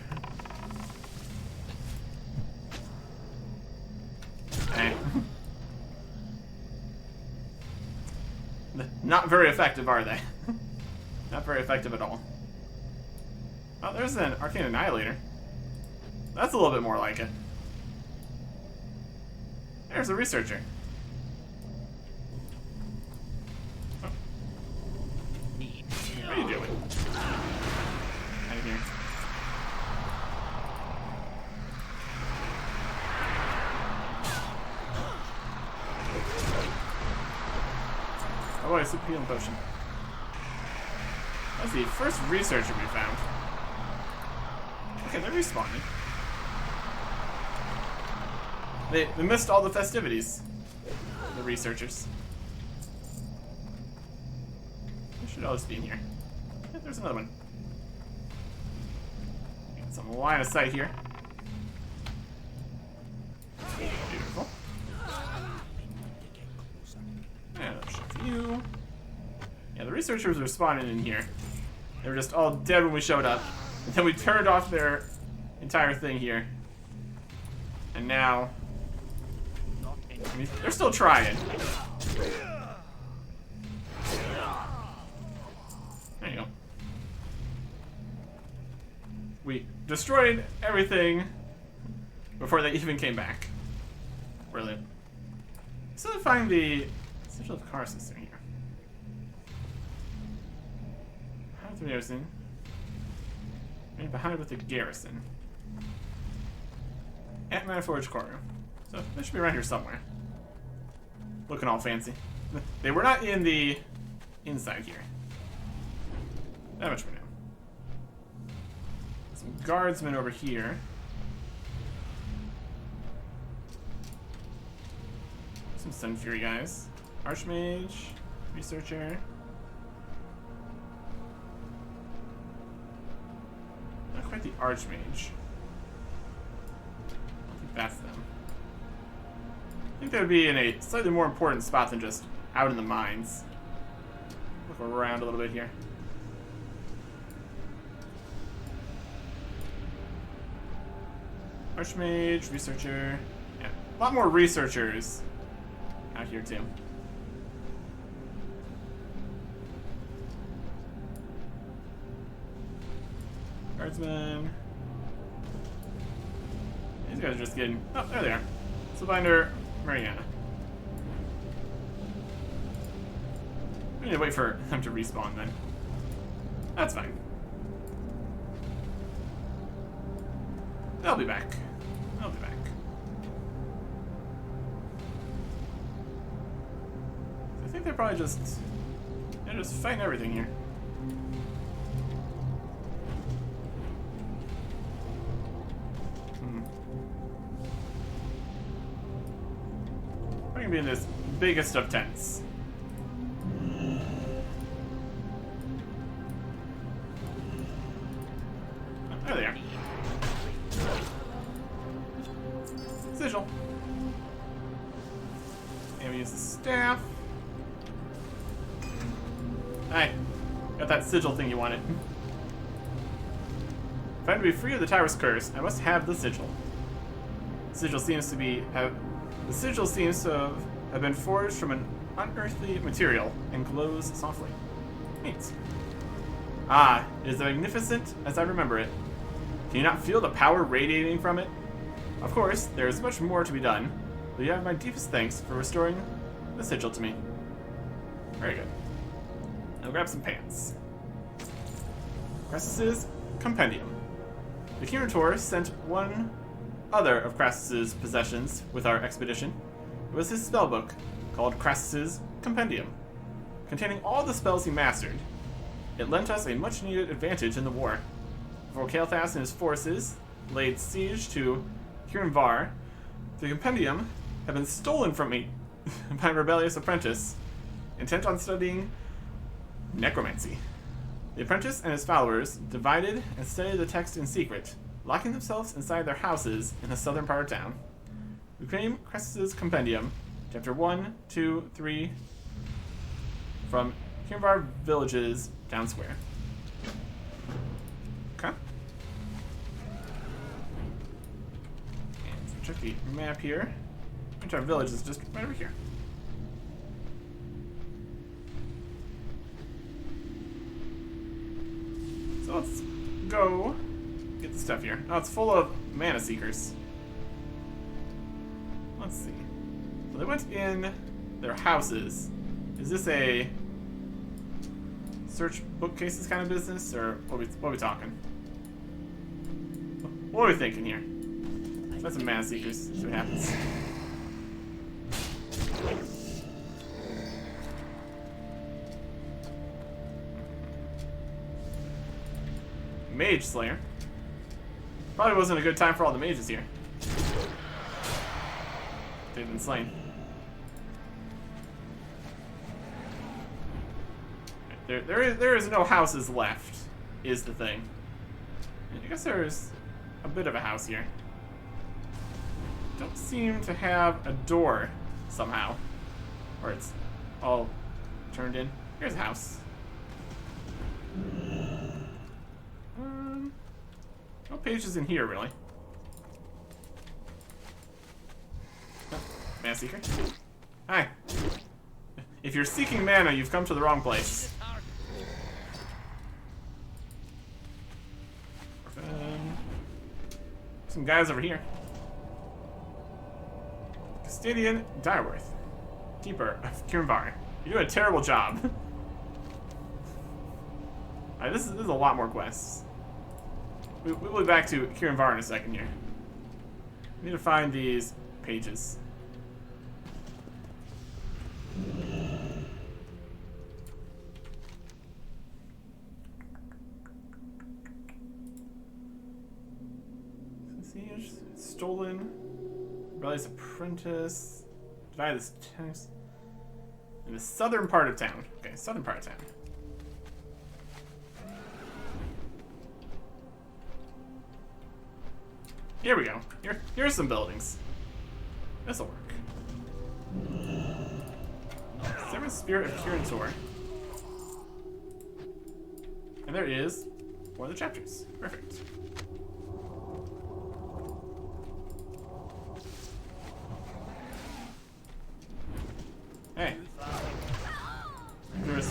Hey. Not very effective, are they? Not very effective at all. Oh, there's an Arcane Annihilator. That's a little bit more like it. There's a researcher. Oh. What are you doing? Out of here. Oh boy, super healing potion. That's the first researcher we found. Okay, they're respawning. They missed all the festivities. The researchers. They should all just be in here. Yeah, there's another one. Get some line of sight here. Beautiful. And I'll shift you. Yeah, the researchers were spawning in here. They were just all dead when we showed up. And then we turned off their entire thing here. And now... I mean, they're still trying. There you go. We destroyed everything before they even came back. Brilliant. So to find the Essential of Karsus in here. Behind the garrison. Right behind with the garrison. At Mana Forge Corner. So they should be around here somewhere. Looking all fancy. They were not in the inside here. That much for now. Some guardsmen over here. Some Sun Fury guys. Archmage, Researcher. Not quite the Archmage. I think that's them. I think they would be in a slightly more important spot than just out in the mines. Look around a little bit here. Archmage, Researcher. Yeah, a lot more researchers out here too. Guardsmen. These guys are just getting... Oh, there they are. Spellbinder, Mariana. We need to wait for them to respawn then. That's fine. They'll be back. They'll be back. I think they're probably just... They're just fighting everything here. We're gonna be in this biggest of tents. Oh, there they are. Sigil. And we use the staff. Hi. Got that sigil thing you wanted. If I'm to be free of the Tyrus curse, I must have the sigil. The sigil seems to have been forged from an unearthly material and glows softly. Neat. Ah, it is magnificent as I remember it. Can you not feel the power radiating from it? Of course, there is much more to be done, but you have my deepest thanks for restoring the sigil to me. Very good. I'll grab some pants. Crassus's Compendium. The Curator sent one other of Crassus's possessions with our expedition. It was his spellbook, called Crassus's Compendium, containing all the spells he mastered. It lent us a much-needed advantage in the war. Before Kael'thas and his forces laid siege to Kirinvar, the compendium had been stolen from me by a rebellious apprentice, intent on studying necromancy. The apprentice and his followers divided and studied the text in secret, locking themselves inside their houses in the southern part of town. We claim Crassus's Compendium, Chapter 1, 2, 3, from Kirinvar villages down square. Okay. And check the map here. Which our village is just right over here. So let's go get the stuff here. Oh, it's full of mana seekers. Let's see. So they went in their houses. Is this a search bookcases kind of business, or what are we talking? What are we thinking here? Let's some mana seekers. See what happens. Mage Slayer. Probably wasn't a good time for all the mages here. They've been slain. There is no houses left, is the thing. I guess there's a bit of a house here. Don't seem to have a door somehow. Or it's all turned in. Here's a house. No pages in here, really. Oh, mana seeker. Hi. If you're seeking mana, you've come to the wrong place. Some guys over here. Custodian Direwolf, Keeper of Kirinvar. You're doing a terrible job. Alright, this is a lot more quests. We'll be back to Kirinvar in a second here. We need to find these pages. Siege, stolen, rebellious apprentice, divide this text in the southern part of town. Okay, southern part of town. Here we go. Here's some buildings. This'll work. Seventh Spirit of Kirintor. And there is one of the chapters. Perfect. Hey. There's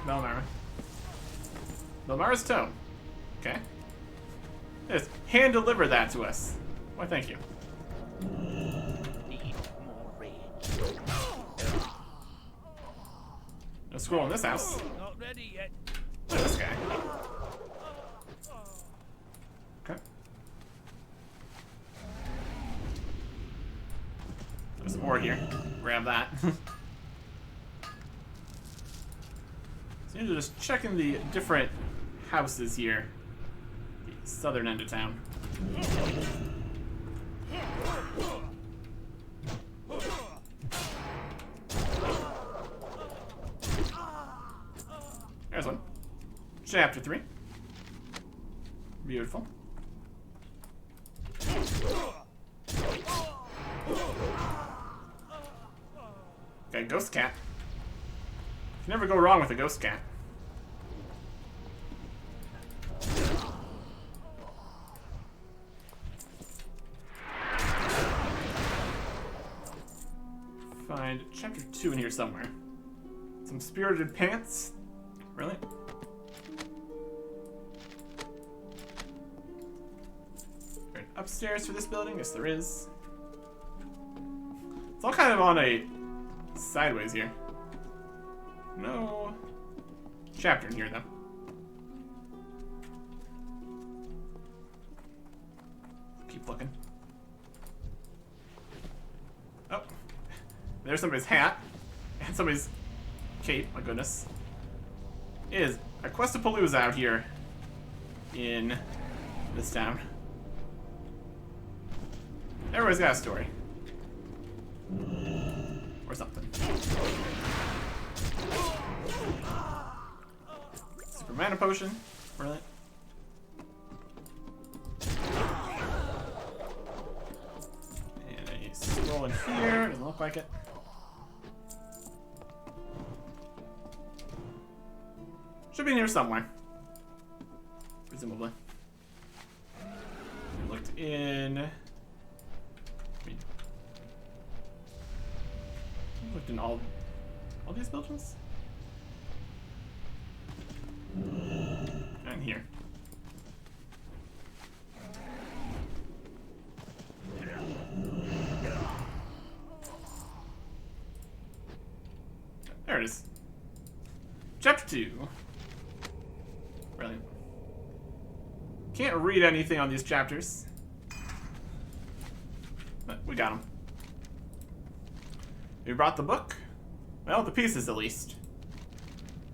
Belmara. Belmara's tome. Okay. Just hand deliver that to us. Why, thank you. Need more rage. No scroll in this house. Not ready yet. Look at this guy. Okay. There's more here. Grab that. So you're just checking the different houses here. The southern end of town. There's one. Chapter 3. Beautiful. Okay, ghost cat. You can never go wrong with a ghost cat. Find chapter 2 in here somewhere. Some spirited pants. Really? Right, upstairs for this building? Yes, there is. It's all kind of on a sideways here. No chapter in here, though. Keep looking. Oh. There's somebody's hat. And somebody's cape, my goodness. It is a Questapalooza out here in this town. Everybody's got a story. Or something. Super mana potion. Really? And a scroll in here. Doesn't look like it. Should be in here somewhere. Presumably. We looked in. We looked in all these buildings? And here. There it is. Chapter 2. Brilliant. Can't read anything on these chapters. But we got them. We brought the book. Well, the pieces at least.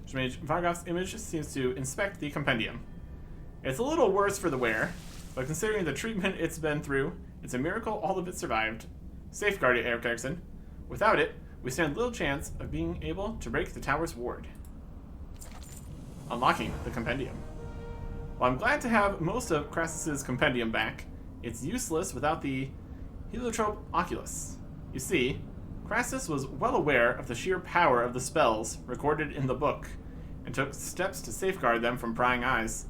Vargoth's image seems to inspect the compendium. It's a little worse for the wearer, but considering the treatment it's been through, it's a miracle all of it survived. Safeguard it, Eric Erickson. Without it, we stand little chance of being able to break the tower's ward. Unlocking the compendium. While I'm glad to have most of Crassus's compendium back, it's useless without the heliotrope oculus. You see, Crassus was well aware of the sheer power of the spells recorded in the book, and took steps to safeguard them from prying eyes.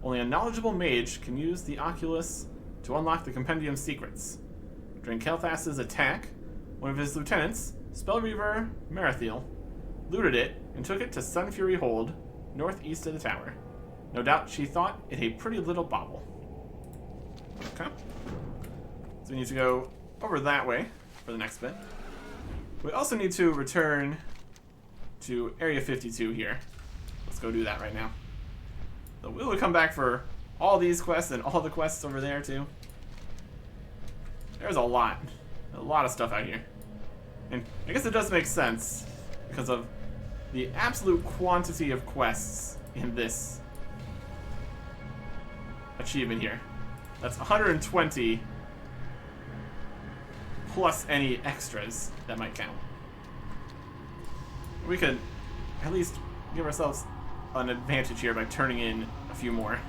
Only a knowledgeable mage can use the oculus to unlock the compendium's secrets. During Kel'Thas's attack, one of his lieutenants, Spellreaver Marathiel, looted it and took it to Sunfury Hold, northeast of the tower. No doubt she thought it a pretty little bauble. Okay. So we need to go over that way for the next bit. We also need to return to Area 52 here. Let's go do that right now. So we will come back for all these quests and all the quests over there too. There's a lot. A lot of stuff out here. And I guess it does make sense because of the absolute quantity of quests in this achievement here. That's 120 plus any extras that might count. We could at least give ourselves an advantage here by turning in a few more.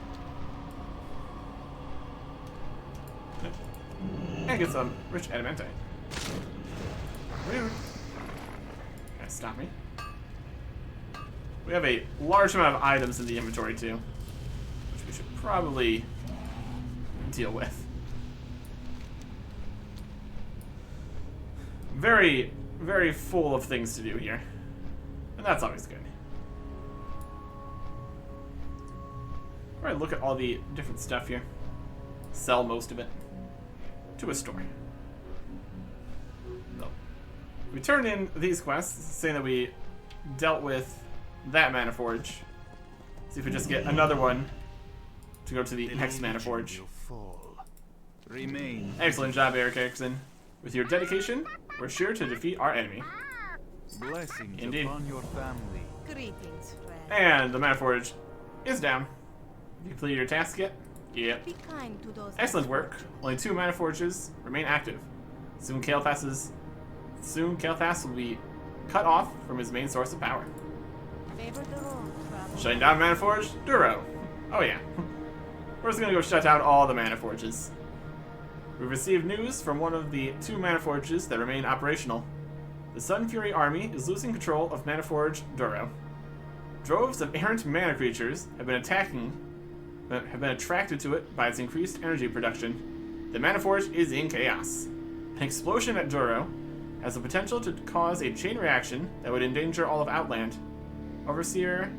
And get some rich adamantite. Rude. Gotta stop me. We have a large amount of items in the inventory too, which we should probably deal with. Very, very full of things to do here. And that's always good. Alright, look at all the different stuff here. Sell most of it to a store. So, we turn in these quests, saying that we dealt with that Mana Forge. See if we just get another one to go to the next Mana Forge. Remain. Excellent job, Eric Erickson. With your dedication, we're sure to defeat our enemy. Blessings Indeed. upon your family. Greetings, friend. And the Mana Forge is down. You completed your task yet? Yep. Be kind to those. Excellent work. Only 2 Mana Forges remain active. Soon Kael'thas will be cut off from his main source of power. Favor the road, traveler. Shutting down Mana Forge, Duro. Oh yeah. We're just gonna go shut down all the Mana Forges. We've received news from one of the 2 Mana Forges that remain operational. The Sun Fury army is losing control of Mana Forge Duro. Droves of errant mana creatures have been attracted to it by its increased energy production. The Mana Forge is in chaos. An explosion at Duro has the potential to cause a chain reaction that would endanger all of Outland. Overseer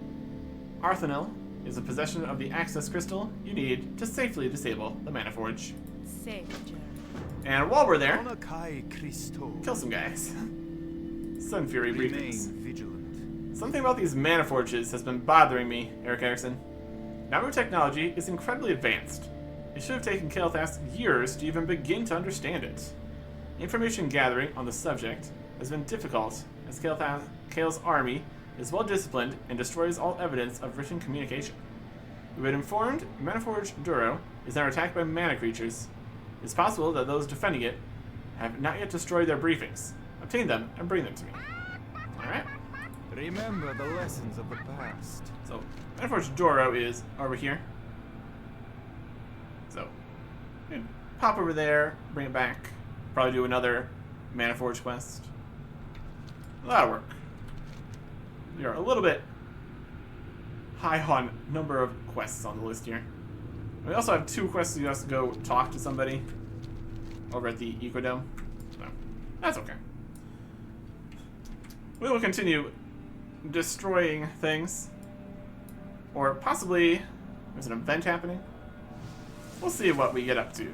Arthanel is in possession of the access crystal you need to safely disable the Mana Forge. Safe journey. And while we're there, Onakai Christo. kill some guys. Sun Fury Remain briefings. vigilant. Something about these Mana Forges has been bothering me, Eric Erickson. Nauru technology is incredibly advanced. It should have taken Kael'thas years to even begin to understand it. Information gathering on the subject has been difficult, as Kael's army is well disciplined and destroys all evidence of written communication. We've been informed Mana Forge Duro is now attacked by mana creatures. It's possible that those defending it have not yet destroyed their briefings. Obtain them and bring them to me. Alright. Remember the lessons of the past. So, Mana Forge Duro is over here. So, you can pop over there, bring it back. Probably do another Mana Forge quest. That'll work. We are a little bit high on number of quests on the list here. We also have 2 quests you have to go talk to somebody over at the Ecodome. So, that's okay. We will continue destroying things. Or possibly there's an event happening. We'll see what we get up to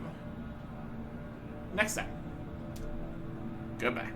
next time. Goodbye.